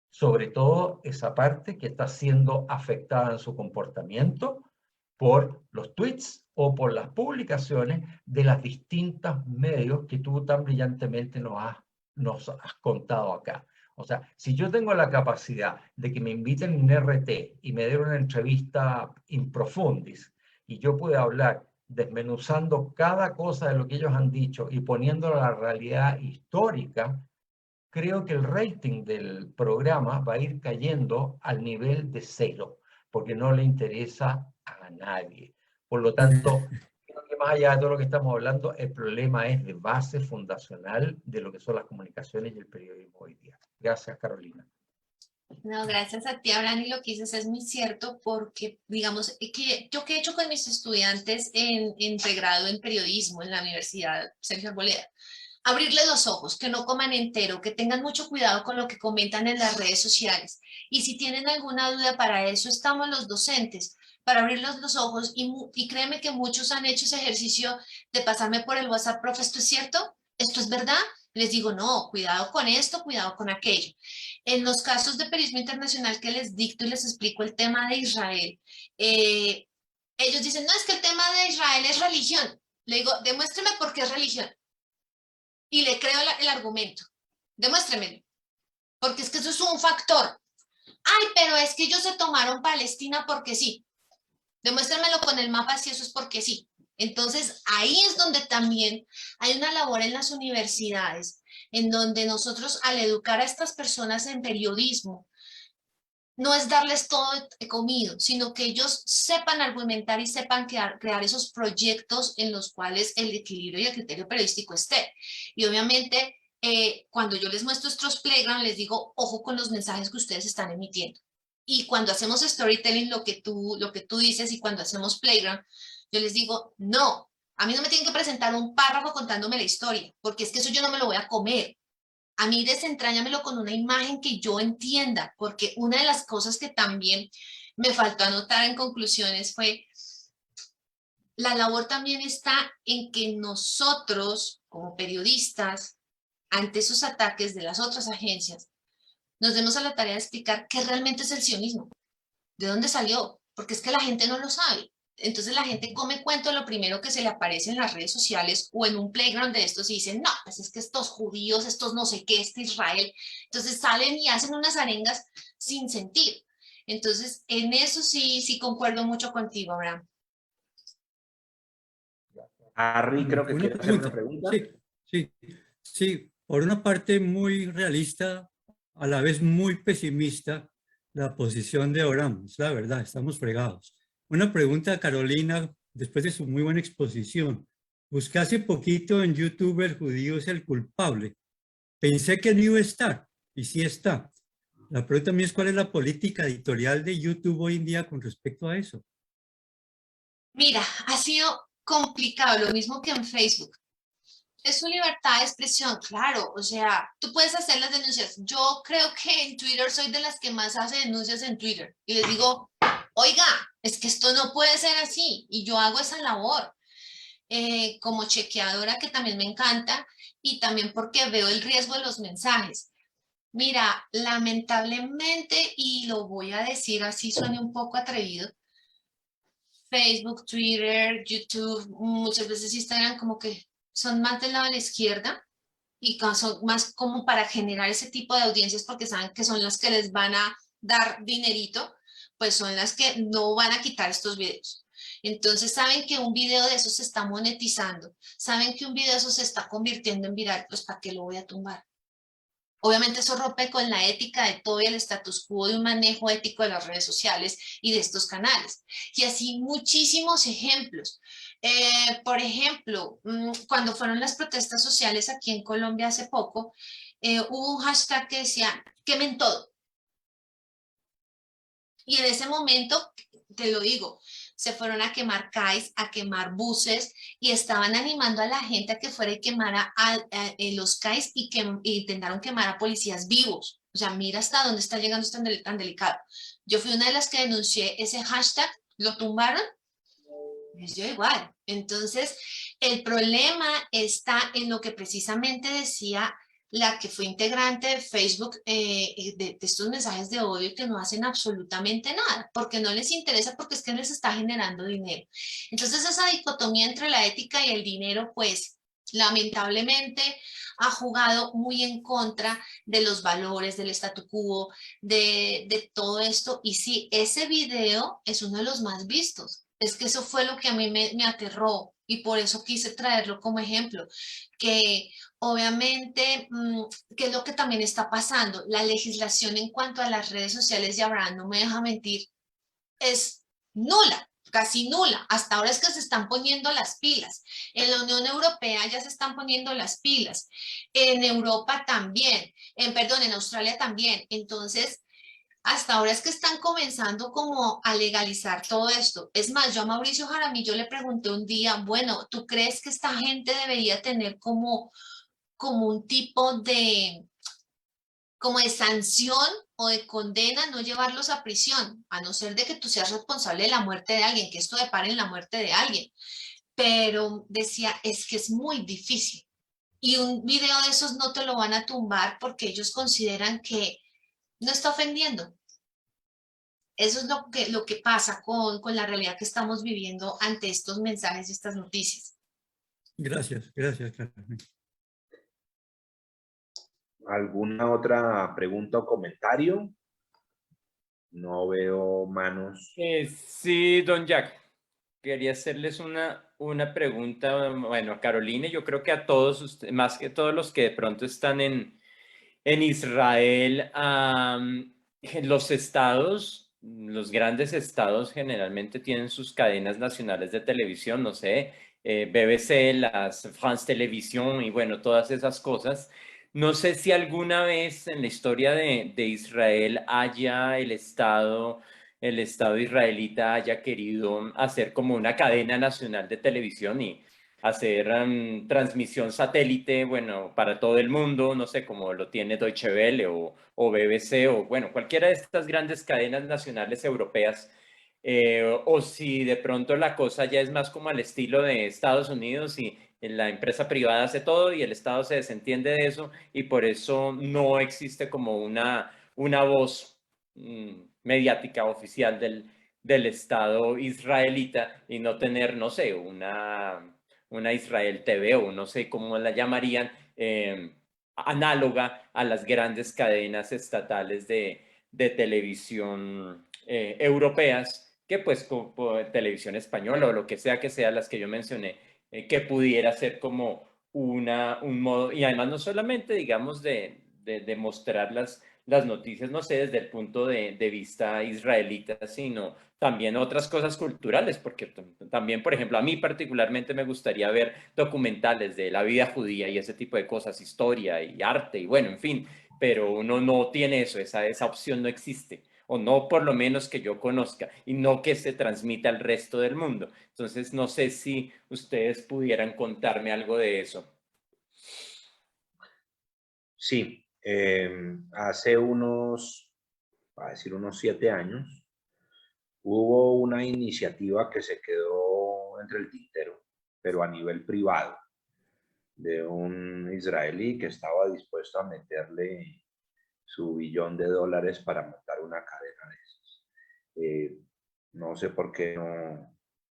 K: Sobre todo esa parte que está siendo afectada en su comportamiento por los tweets o por las publicaciones de las distintas medios que tú tan brillantemente nos has contado acá. O sea, si yo tengo la capacidad de que me inviten en RT y me den una entrevista in profundis y yo pueda hablar desmenuzando cada cosa de lo que ellos han dicho y poniéndolo a la realidad histórica, creo que el rating del programa va a ir cayendo al nivel de 0, porque no le interesa a nadie. Por lo tanto, creo que más allá de todo lo que estamos hablando, el problema es de base fundacional de lo que son las comunicaciones y el periodismo hoy día. Gracias, Carolina.
B: No, gracias a ti, Abraham, y lo que dices es muy cierto porque, digamos, que yo que he hecho con mis estudiantes en pregrado en periodismo en la Universidad Sergio Arboleda, abrirles los ojos, que no coman entero, que tengan mucho cuidado con lo que comentan en las redes sociales. Y si tienen alguna duda, para eso estamos los docentes, para abrirles los ojos. Y créeme que muchos han hecho ese ejercicio de pasarme por el WhatsApp, profe, ¿esto es cierto? ¿Esto es verdad? Les digo, no, cuidado con esto, cuidado con aquello. En los casos de periodismo internacional que les dicto y les explico el tema de Israel, ellos dicen, no, es que el tema de Israel es religión. Le digo, demuéstreme por qué es religión. Y le creo el argumento. Demuéstremelo. Porque es que eso es un factor. Ay, pero es que ellos se tomaron Palestina porque sí. Demuéstrenmelo con el mapa si eso es porque sí. Entonces, ahí es donde también hay una labor en las universidades, en donde nosotros, al educar a estas personas en periodismo, no es darles todo comido, sino que ellos sepan argumentar y sepan crear esos proyectos en los cuales el equilibrio y el criterio periodístico esté. Y obviamente, cuando yo les muestro estos playground, les digo, ojo con los mensajes que ustedes están emitiendo. Y cuando hacemos storytelling, lo que tú dices, y cuando hacemos playground, yo les digo, no, a mí no me tienen que presentar un párrafo contándome la historia, porque es que eso yo no me lo voy a comer. A mí desentrañamelo con una imagen que yo entienda, porque una de las cosas que también me faltó anotar en conclusiones fue, la labor también está en que nosotros, como periodistas, ante esos ataques de las otras agencias, nos demos a la tarea de explicar qué realmente es el sionismo, de dónde salió, porque es que la gente no lo sabe. Entonces la gente come cuento de lo primero que se le aparece en las redes sociales o en un playground de estos y dicen, no, pues es que estos judíos, estos no sé qué, este Israel. Entonces salen y hacen unas arengas sin sentido. Entonces, en eso sí concuerdo mucho contigo, Abraham.
A: Harry, creo que quiere hacer una pregunta.
L: Sí. Por una parte muy realista, a la vez muy pesimista, la posición de Abraham. Es la verdad, estamos fregados. Una pregunta a Carolina, después de su muy buena exposición. Busqué hace poquito en YouTube El judío es el culpable. Pensé que no iba a estar, y sí está. La pregunta mía es cuál es la política editorial de YouTube hoy en día con respecto a eso.
B: Mira, ha sido complicado, lo mismo que en Facebook. Es su libertad de expresión, claro, o sea, tú puedes hacer las denuncias. Yo creo que en Twitter soy de las que más hace denuncias en Twitter. Y les digo, oiga, es que esto no puede ser así, y yo hago esa labor como chequeadora, que también me encanta, y también porque veo el riesgo de los mensajes. Mira, lamentablemente, y lo voy a decir así, suene un poco atrevido, Facebook, Twitter, YouTube, muchas veces Instagram, como que son más del lado de la izquierda y son más como para generar ese tipo de audiencias porque saben que son las que les van a dar dinerito, pues son las que no van a quitar estos videos. Entonces saben que un video de esos se está monetizando, saben que un video de esos se está convirtiendo en viral, pues ¿para qué lo voy a tumbar? Obviamente eso rompe con la ética de todo y el status quo de un manejo ético de las redes sociales y de estos canales. Y así muchísimos ejemplos. Por ejemplo, cuando fueron las protestas sociales aquí en Colombia hace poco, hubo un hashtag que decía, quemen todo. Y en ese momento, te lo digo, se fueron a quemar CAIs, a quemar buses y estaban animando a la gente a que fuera y quemara los CAIs y intentaron quemar a policías vivos. O sea, mira hasta dónde está llegando esto tan delicado. Yo fui una de las que denuncié ese hashtag, lo tumbaron, pues yo igual. Entonces, el problema está en lo que precisamente decía la que fue integrante de Facebook, de estos mensajes de odio que no hacen absolutamente nada, porque no les interesa, porque es que les está generando dinero. Entonces, esa dicotomía entre la ética y el dinero, pues, lamentablemente ha jugado muy en contra de los valores, del statu quo, de todo esto. Y sí, ese video es uno de los más vistos. Es que eso fue lo que a mí me aterró y por eso quise traerlo como ejemplo, que obviamente, ¿qué es lo que también está pasando? La legislación en cuanto a las redes sociales, y Abraham no me deja mentir, es nula, casi nula. Hasta ahora es que se están poniendo las pilas. En la Unión Europea ya se están poniendo las pilas. En Europa también. Perdón, en Australia también. Entonces, hasta ahora es que están comenzando como a legalizar todo esto. Es más, yo a Mauricio Jaramillo le pregunté un día, bueno, ¿tú crees que esta gente debería tener como un tipo como de sanción o de condena, no llevarlos a prisión, a no ser de que tú seas responsable de la muerte de alguien, que esto depare en la muerte de alguien? Pero decía, es que es muy difícil. Y un video de esos no te lo van a tumbar porque ellos consideran que no está ofendiendo. Eso es lo que pasa con la realidad que estamos viviendo ante estos mensajes y estas noticias.
L: Gracias, Carolina.
A: ¿Alguna otra pregunta o comentario? No veo manos.
J: Sí, don Jack, quería hacerles una pregunta, bueno, a Carolina, yo creo que a todos ustedes, más que todos los que de pronto están en Israel, los estados, los grandes estados generalmente tienen sus cadenas nacionales de televisión, no sé, BBC, las France Television y bueno, todas esas cosas. No sé si alguna vez en la historia de Israel haya el Estado israelita haya querido hacer como una cadena nacional de televisión y hacer transmisión satélite, bueno, para todo el mundo, no sé, como lo tiene Deutsche Welle o BBC o, bueno, cualquiera de estas grandes cadenas nacionales europeas, o si de pronto la cosa ya es más como al estilo de Estados Unidos y la empresa privada hace todo y el Estado se desentiende de eso y por eso no existe como una voz mediática oficial del Estado israelita y no tener, no sé, una Israel TV o no sé cómo la llamarían, análoga a las grandes cadenas estatales de televisión europeas, que pues como televisión española o lo que sea las que yo mencioné, que pudiera ser como un modo, y además no solamente digamos de mostrar las noticias, no sé, desde el punto de vista israelita, sino también otras cosas culturales, porque también, por ejemplo, a mí particularmente me gustaría ver documentales de la vida judía y ese tipo de cosas, historia y arte y bueno, en fin, pero uno no tiene eso, esa opción no existe, o no por lo menos que yo conozca, y no que se transmita al resto del mundo. Entonces, no sé si ustedes pudieran contarme algo de eso.
A: Sí, hace unos, va a decir unos 7 años, Hubo una iniciativa que se quedó entre el tintero, pero a nivel privado, de un israelí que estaba dispuesto a meterle su $1 billón para montar una cadena de esas. No sé por qué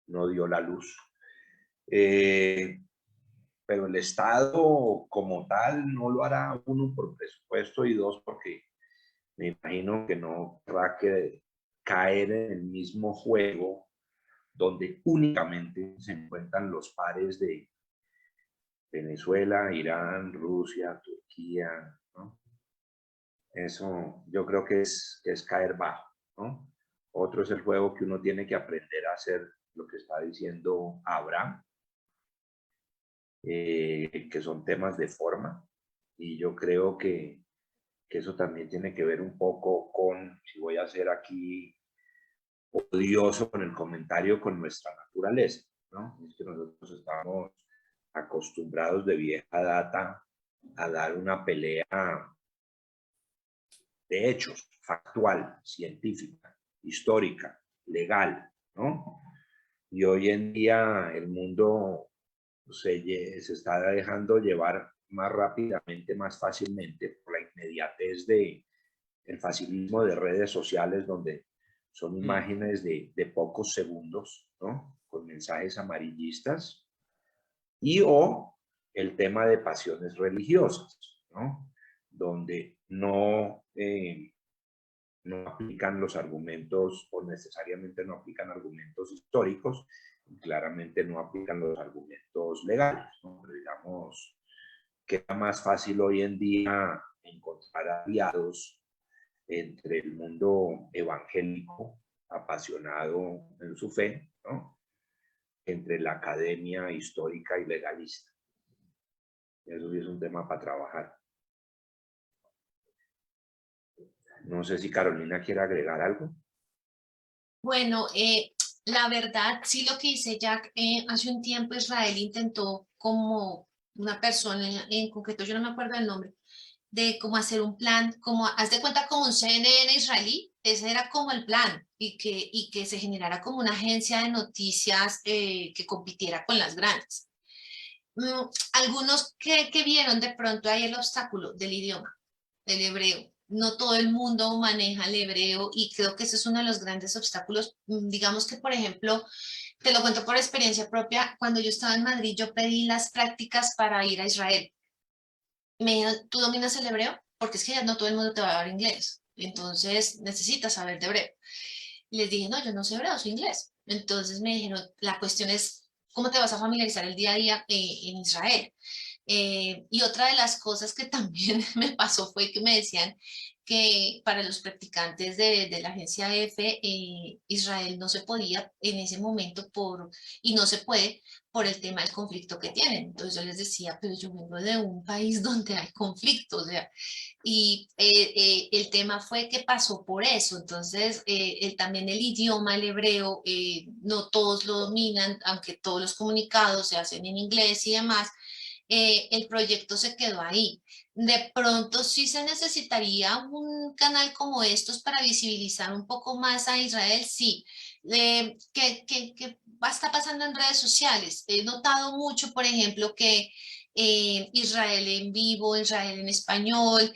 A: no dio la luz. Pero el Estado como tal no lo hará, uno, por presupuesto, y dos, porque me imagino que no querrá caer en el mismo juego donde únicamente se encuentran los pares de Venezuela, Irán, Rusia, Turquía, ¿no? Eso yo creo que es caer bajo, ¿no? Otro es el juego que uno tiene que aprender a hacer, lo que está diciendo Abraham, que son temas de forma, y yo creo que eso también tiene que ver un poco con, si voy a ser aquí odioso con el comentario, con nuestra naturaleza, ¿no? Es que nosotros estamos acostumbrados de vieja data a dar una pelea de hechos, factual, científica, histórica, legal, ¿no? Y hoy en día el mundo se está dejando llevar más rápidamente, más fácilmente por la inmediatez el facilismo de redes sociales, donde son imágenes de pocos segundos, ¿no? Con mensajes amarillistas, y o el tema de pasiones religiosas, ¿no? Donde no aplican los argumentos, o necesariamente no aplican argumentos históricos, y claramente no aplican los argumentos legales, ¿no? Pero digamos, queda más fácil hoy en día encontrar aliados entre el mundo evangélico, apasionado en su fe, ¿no? Entre la academia histórica y legalista. Eso sí es un tema para trabajar. No sé si Carolina quiere agregar algo.
B: Bueno, la verdad, sí, lo que dice Jack, hace un tiempo Israel intentó, como una persona en concreto, yo no me acuerdo del nombre, de cómo hacer un plan, como, haz de cuenta, como un CNN israelí. Ese era como el plan, y que se generara como una agencia de noticias que compitiera con las grandes. Algunos que vieron de pronto ahí el obstáculo del idioma, del hebreo. No todo el mundo maneja el hebreo, y creo que ese es uno de los grandes obstáculos. Digamos que, por ejemplo, te lo cuento por experiencia propia, cuando yo estaba en Madrid, yo pedí las prácticas para ir a Israel. Me dijeron, ¿tú dominas el hebreo? Porque es que ya no todo el mundo te va a hablar inglés, entonces necesitas saber de hebreo. Y les dije, no, yo no sé hebreo, soy inglés. Entonces me dijeron, la cuestión es, ¿cómo te vas a familiarizar el día a día en Israel? Y otra de las cosas que también me pasó fue que me decían que para los practicantes de la agencia EFE, Israel no se podía en ese momento y no se puede por el tema del conflicto que tienen. Entonces yo les decía, pero yo vengo de un país donde hay conflicto, o sea, y el tema fue que pasó por eso. Entonces también el idioma, el hebreo, no todos lo dominan, aunque todos los comunicados se hacen en inglés y demás. El proyecto se quedó ahí. De pronto sí se necesitaría un canal como estos para visibilizar un poco más a Israel, sí. ¿Qué está pasando en redes sociales? He notado mucho, por ejemplo, que Israel en vivo, Israel en español,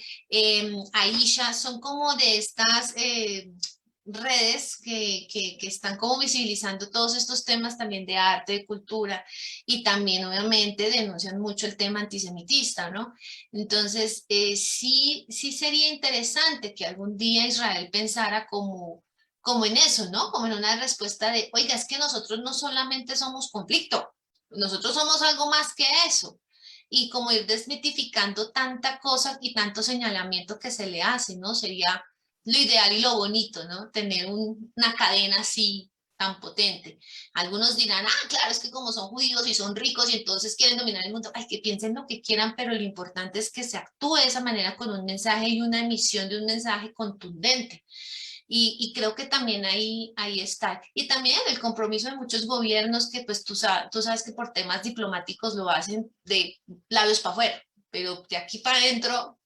B: Aisha, son como de estas redes que están como visibilizando todos estos temas también de arte, de cultura, y también obviamente denuncian mucho el tema antisemitista, ¿no? Entonces, sí sería interesante que algún día Israel pensara como en eso, ¿no? Como en una respuesta de, oiga, es que nosotros no solamente somos conflicto, nosotros somos algo más que eso. Y como ir desmitificando tanta cosa y tanto señalamiento que se le hace, ¿no? Sería lo ideal y lo bonito, ¿no? Tener una cadena así tan potente. Algunos dirán, claro, es que como son judíos y son ricos y entonces quieren dominar el mundo. Ay, que piensen lo que quieran, pero lo importante es que se actúe de esa manera, con un mensaje y una emisión de un mensaje contundente. Y creo que también ahí está. Y también el compromiso de muchos gobiernos que pues tú sabes que por temas diplomáticos lo hacen de labios para afuera, pero de aquí para adentro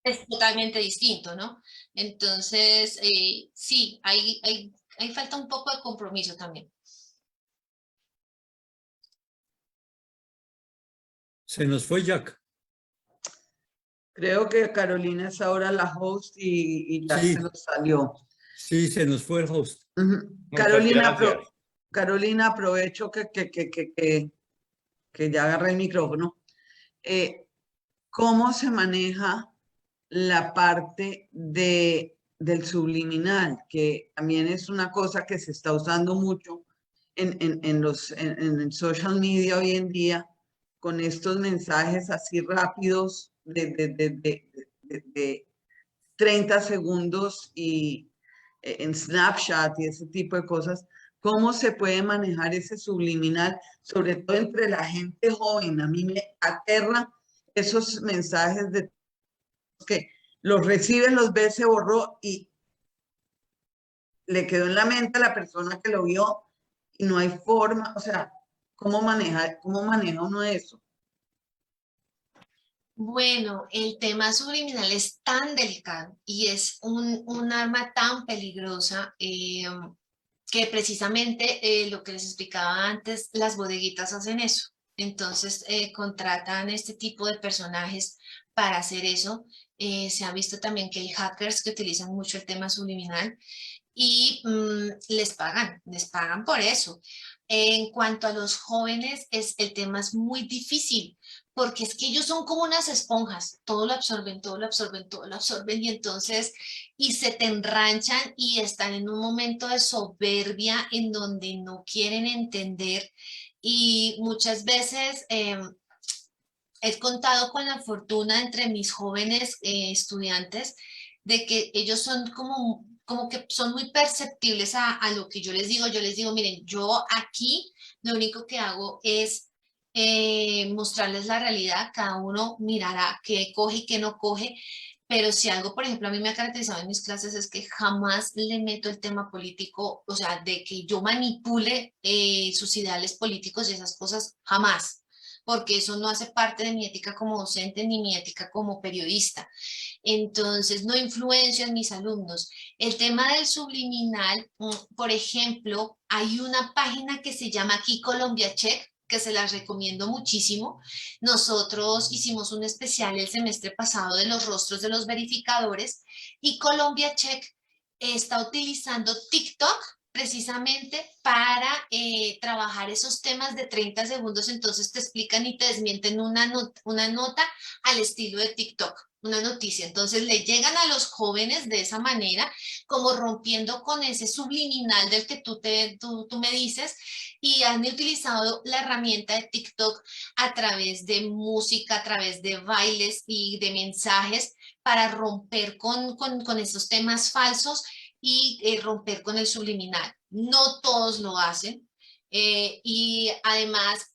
B: es totalmente distinto, ¿no? Entonces, sí, hay ahí falta un poco de compromiso también.
L: Se nos fue Jack.
M: Creo que Carolina es ahora la host y ya
L: Sí.
M: se nos salió.
L: Sí, se nos fue el host.
M: Carolina, Carolina, aprovecho que ya agarré el micrófono. ¿Cómo se maneja la parte del subliminal? Que también es una cosa que se está usando mucho en el social media hoy en día, con estos mensajes así rápidos de 30 segundos y en Snapchat y ese tipo de cosas. ¿Cómo se puede manejar ese subliminal, sobre todo entre la gente joven? A mí me aterra esos mensajes de que los reciben, los ve, se borró y le quedó en la mente a la persona que lo vio y no hay forma, o sea, ¿cómo maneja uno eso?
B: Bueno, el tema subliminal es tan delicado y es un arma tan peligrosa que precisamente lo que les explicaba antes, las bodeguitas hacen eso. Entonces contratan este tipo de personajes para hacer eso. Se ha visto también que hay hackers que utilizan mucho el tema subliminal y les pagan por eso. En cuanto a los jóvenes, el tema es muy difícil, porque es que ellos son como unas esponjas, todo lo absorben, todo lo absorben, todo lo absorben, y entonces, y se te enranchan y están en un momento de soberbia en donde no quieren entender, y muchas veces he contado con la fortuna entre mis jóvenes estudiantes de que ellos son como que son muy perceptibles a lo que yo les digo, miren, yo aquí lo único que hago es mostrarles la realidad, cada uno mirará qué coge y qué no coge, pero si algo, por ejemplo, a mí me ha caracterizado en mis clases es que jamás le meto el tema político, o sea, de que yo manipule sus ideales políticos y esas cosas, jamás, porque eso no hace parte de mi ética como docente ni mi ética como periodista. Entonces, no influencio en mis alumnos. El tema del subliminal, por ejemplo, hay una página que se llama aquí Colombia Check, que se las recomiendo muchísimo. Nosotros hicimos un especial el semestre pasado de los rostros de los verificadores y Colombia Check está utilizando TikTok precisamente para trabajar esos temas de 30 segundos, entonces te explican y te desmienten una nota al estilo de TikTok, una noticia, entonces le llegan a los jóvenes de esa manera, como rompiendo con ese subliminal del que tú me dices, y han utilizado la herramienta de TikTok a través de música, a través de bailes y de mensajes para romper con esos temas falsos y romper con el subliminal. No todos lo hacen y además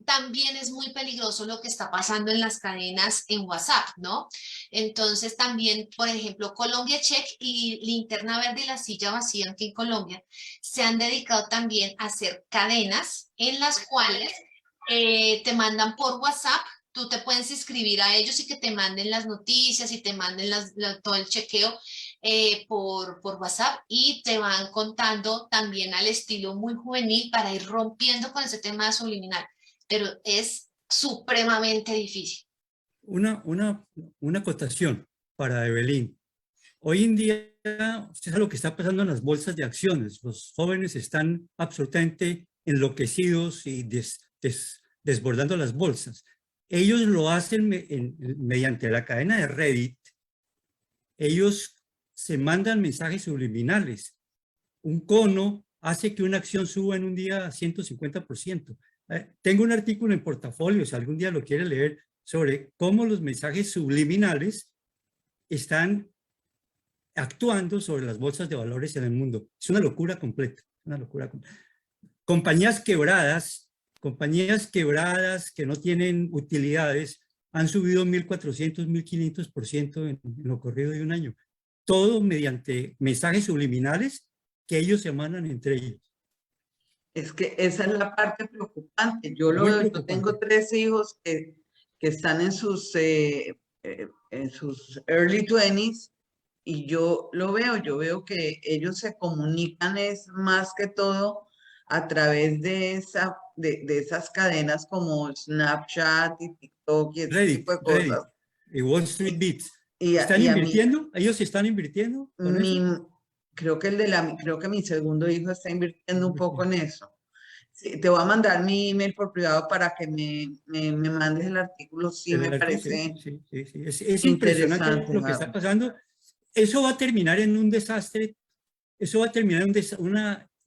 B: también es muy peligroso lo que está pasando en las cadenas en WhatsApp, ¿no? Entonces también, por ejemplo, Colombia Check y Linterna Verde y La Silla Vacía aquí en Colombia se han dedicado también a hacer cadenas en las cuales te mandan por WhatsApp. Tú te puedes inscribir a ellos y que te manden las noticias y te manden todo el chequeo por WhatsApp y te van contando también al estilo muy juvenil para ir rompiendo con ese tema subliminal. Pero es supremamente difícil.
L: Una acotación para Evelyn. Hoy en día, usted sabe lo que está pasando en las bolsas de acciones. Los jóvenes están absolutamente enloquecidos y desbordando las bolsas. Ellos lo hacen mediante la cadena de Reddit. Ellos se mandan mensajes subliminales. Un cono hace que una acción suba en un día 150%. Tengo un artículo en Portafolio, si algún día lo quiere leer, sobre cómo los mensajes subliminales están actuando sobre las bolsas de valores en el mundo. Es una locura completa, una locura completa. Compañías quebradas que no tienen utilidades han subido 1.400, 1.500% en lo corrido de un año. Todo mediante mensajes subliminales que ellos se mandan entre ellos.
M: Es que esa es la parte preocupante. Yo tengo 3 hijos que están en sus early 20s y yo veo que ellos se comunican es más que todo a través de esas cadenas como Snapchat y TikTok y ese
L: Reddit,
M: tipo de
L: Reddit
M: cosas.
L: y Wall Street Beats.
M: Y
L: ¿Están
M: a mí,
L: invirtiendo? ¿Ellos están invirtiendo con eso?
M: creo que mi segundo hijo está invirtiendo un poco en eso. Sí, te voy a mandar mi email por privado para que me mandes el artículo. Sí, me parece
L: Sí. Es impresionante
M: interesante,
L: lo que está
M: Javi.
L: pasando. Eso va a terminar en un desastre. Eso va a terminar en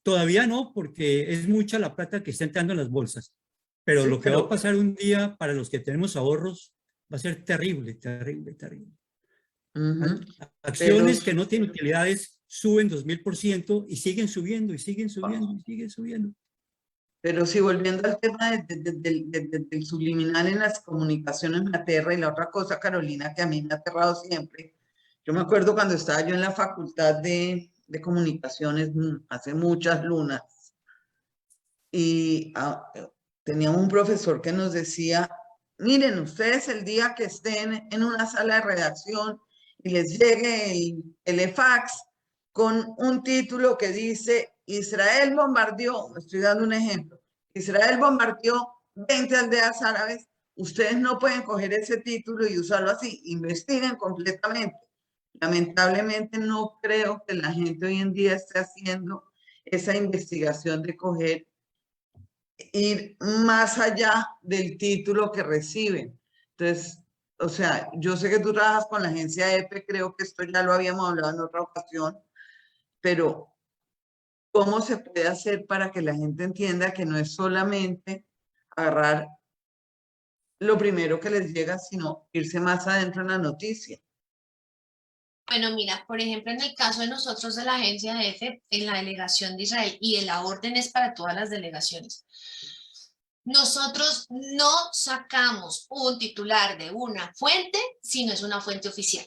L: todavía no, porque es mucha la plata que está entrando en las bolsas. Pero
M: Sí,
L: lo que va a pasar un día para los que tenemos ahorros va a ser terrible, terrible, terrible. Acciones que no tienen utilidades suben 2000% y siguen subiendo y siguen subiendo y siguen subiendo.
M: Pero sí, volviendo al tema del subliminal en las comunicaciones me aterra, y la otra cosa, Carolina, que a mí me ha aterrado siempre. Yo me acuerdo cuando estaba yo en la facultad de comunicaciones hace muchas lunas, y teníamos un profesor que nos decía, miren, ustedes el día que estén en una sala de redacción y les llegue el fax con un título que dice Israel bombardeó, estoy dando un ejemplo, Israel bombardeó 20 aldeas árabes, ustedes no pueden coger ese título y usarlo así, investiguen completamente. Lamentablemente no creo que la gente hoy en día esté haciendo esa investigación de coger, ir más allá del título que reciben. Entonces, o sea, yo sé que tú trabajas con la agencia EPE, creo que esto ya lo habíamos hablado en otra ocasión, pero ¿cómo se puede hacer para que la gente entienda que no es solamente agarrar lo primero que les llega, sino irse más adentro en la noticia?
B: Bueno, mira, por ejemplo, en el caso de nosotros de la agencia EFE, en la delegación de Israel, y la orden es para todas las delegaciones, nosotros no sacamos un titular de una fuente si no es una fuente oficial.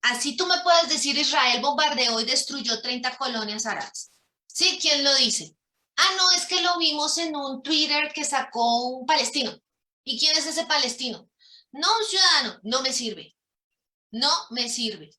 B: Así tú me puedes decir Israel bombardeó y destruyó 30 colonias árabes. ¿Sí? ¿Quién lo dice? Ah, no, es que lo vimos en un Twitter que sacó un palestino. ¿Y quién es ese palestino? No, un ciudadano. No me sirve. No me sirve.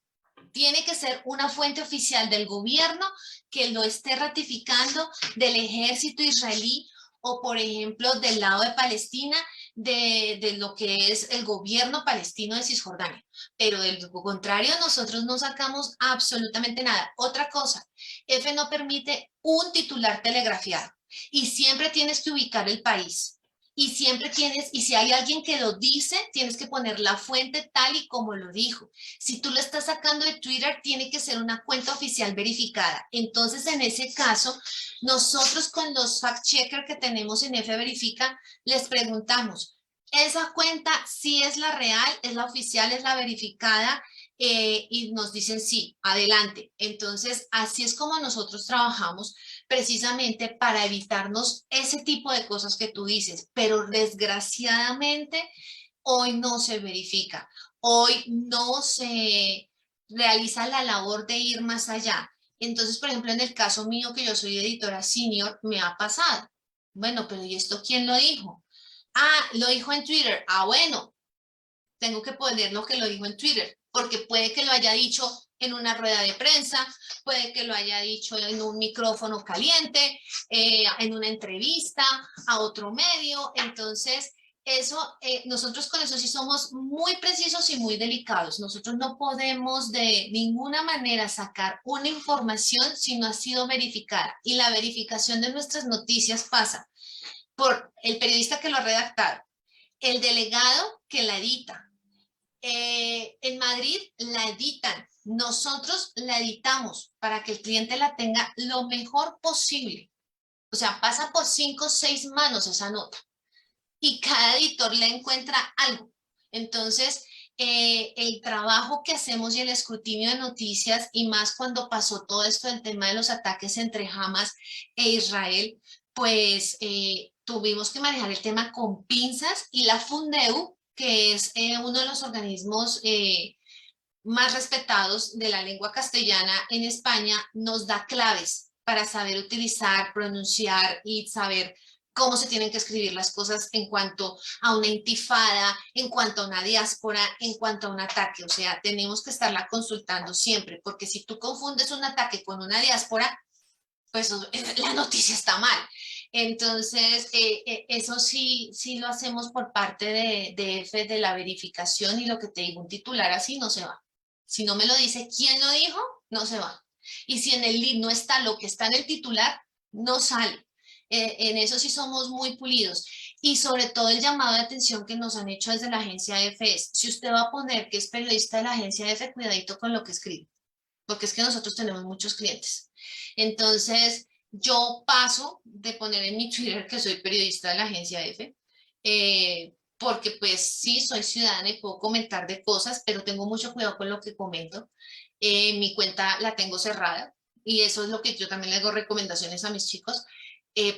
B: Tiene que ser una fuente oficial del gobierno que lo esté ratificando, del ejército israelí o, por ejemplo, del lado de Palestina, de lo que es el gobierno palestino de Cisjordania. Pero de lo contrario, nosotros no sacamos absolutamente nada. Otra cosa, EFE no permite un titular telegrafiado y siempre tienes que ubicar el país. Y siempre tienes, y si hay alguien que lo dice, tienes que poner la fuente tal y como lo dijo. Si tú lo estás sacando de Twitter, tiene que ser una cuenta oficial verificada. Entonces, en ese caso, nosotros con los fact-checkers que tenemos en F Verifica, les preguntamos, ¿esa cuenta sí es la real, es la oficial, es la verificada? Y nos dicen sí, adelante. Entonces, así es como nosotros trabajamos precisamente para evitarnos ese tipo de cosas que tú dices, pero desgraciadamente hoy no se verifica, hoy no se realiza la labor de ir más allá. Entonces, por ejemplo, en el caso mío, que yo soy editora senior, me ha pasado. Bueno, pero ¿y esto quién lo dijo? Ah, lo dijo en Twitter. Ah, bueno, tengo que poner lo que lo dijo en Twitter, porque puede que lo haya dicho en una rueda de prensa, puede que lo haya dicho en un micrófono caliente, en una entrevista a otro medio. Entonces, eso, nosotros con eso sí somos muy precisos y muy delicados. Nosotros no podemos de ninguna manera sacar una información si no ha sido verificada. Y la verificación de nuestras noticias pasa por el periodista que lo ha redactado, el delegado que la edita. En Madrid la editan, nosotros la editamos para que el cliente la tenga lo mejor posible. O sea, pasa por 5 o 6 manos esa nota y cada editor le encuentra algo. Entonces, el trabajo que hacemos y el escrutinio de noticias, y más cuando pasó todo esto del tema de los ataques entre Hamas e Israel, pues tuvimos que manejar el tema con pinzas, y la Fundeu, que es uno de los organismos más respetados de la lengua castellana en España, nos da claves para saber utilizar, pronunciar y saber cómo se tienen que escribir las cosas en cuanto a una intifada, en cuanto a una diáspora, en cuanto a un ataque. O sea, tenemos que estarla consultando siempre, porque si tú confundes un ataque con una diáspora, pues la noticia está mal. Entonces, eso sí lo hacemos por parte de EFE, de la verificación, y lo que te digo, un titular así no se va. Si no me lo dice quién lo dijo, no se va. Y si en el lead no está lo que está en el titular, no sale. En eso sí somos muy pulidos. Y sobre todo el llamado de atención que nos han hecho desde la agencia EFE es, si usted va a poner que es periodista de la agencia EFE, cuidadito con lo que escribe, porque es que nosotros tenemos muchos clientes. Entonces, yo paso de poner en mi Twitter que soy periodista de la agencia EFE, porque pues sí, soy ciudadana y puedo comentar de cosas, pero tengo mucho cuidado con lo que comento. Mi cuenta la tengo cerrada, y eso es lo que yo también le hago recomendaciones a mis chicos,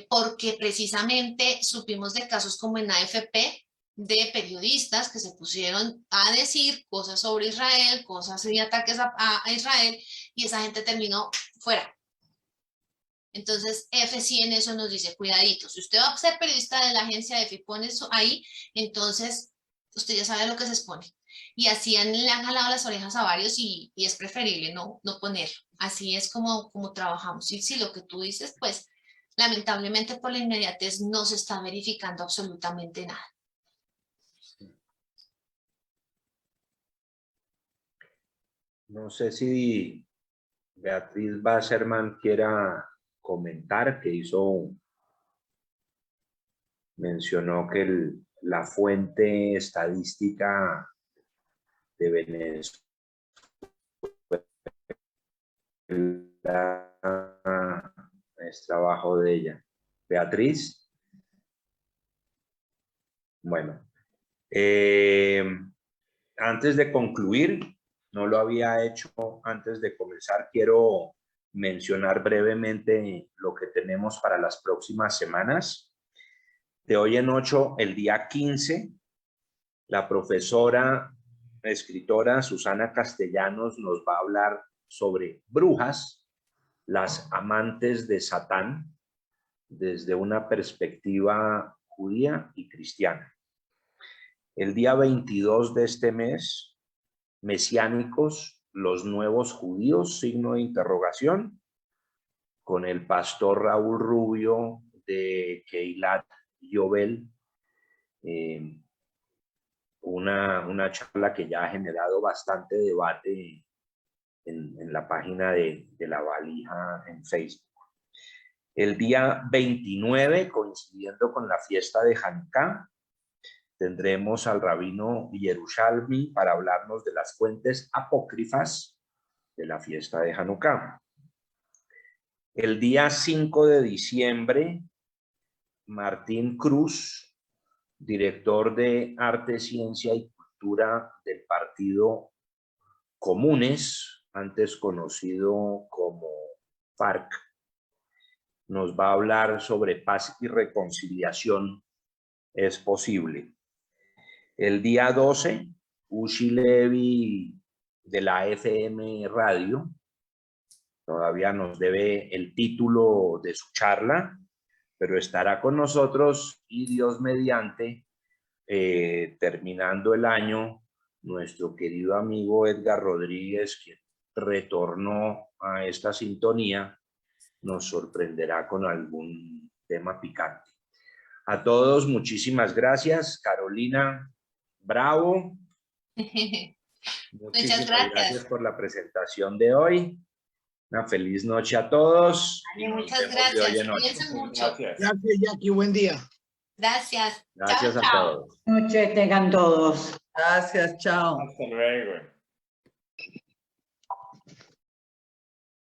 B: porque precisamente supimos de casos como en AFP, de periodistas que se pusieron a decir cosas sobre Israel, cosas y ataques a Israel, y esa gente terminó fuera. Entonces, EFE sí en eso nos dice, cuidadito, si usted va a ser periodista de la agencia EFE y pone eso ahí, entonces usted ya sabe lo que se expone. Y así le han jalado las orejas a varios, y es preferible no ponerlo. Así es como trabajamos. Y sí, lo que tú dices, pues lamentablemente por la inmediatez no se está verificando absolutamente nada.
A: No sé si Beatriz Basserman quiera comentar, que mencionó que la fuente estadística de Venezuela es trabajo de ella. Beatriz. Bueno, antes de concluir, no lo había hecho antes de comenzar, quiero mencionar brevemente lo que tenemos para las próximas semanas. De hoy en 8, el día 15, la profesora, escritora Susana Castellanos nos va a hablar sobre brujas, las amantes de Satán, desde una perspectiva judía y cristiana. El día 22 de este mes, mesiánicos, los nuevos judíos, signo de interrogación, con el pastor Raúl Rubio de Keilat Yovel, una charla que ya ha generado bastante debate en la página de La Valija en Facebook. El día 29, coincidiendo con la fiesta de Hanukkah, tendremos al rabino Yerushalmi para hablarnos de las fuentes apócrifas de la fiesta de Hanukkah. El día 5 de diciembre, Martín Cruz, director de Arte, Ciencia y Cultura del Partido Comunes, antes conocido como FARC, nos va a hablar sobre paz y reconciliación es posible. El día 12, Ushi Levi de la FM Radio todavía nos debe el título de su charla, pero estará con nosotros, y Dios mediante, terminando el año, nuestro querido amigo Edgar Rodríguez, quien retornó a esta sintonía, nos sorprenderá con algún tema picante. A todos, muchísimas gracias. Carolina, bravo.
B: Muchas gracias
A: por la presentación de hoy. Una feliz noche a todos.
B: Muchas gracias. Cuídense mucho.
N: Gracias, Jackie. Buen día.
B: Gracias.
A: Gracias
B: Chao,
A: a
B: chao.
A: todos.
I: Noche tengan todos.
M: Gracias, chao.
J: Hasta luego.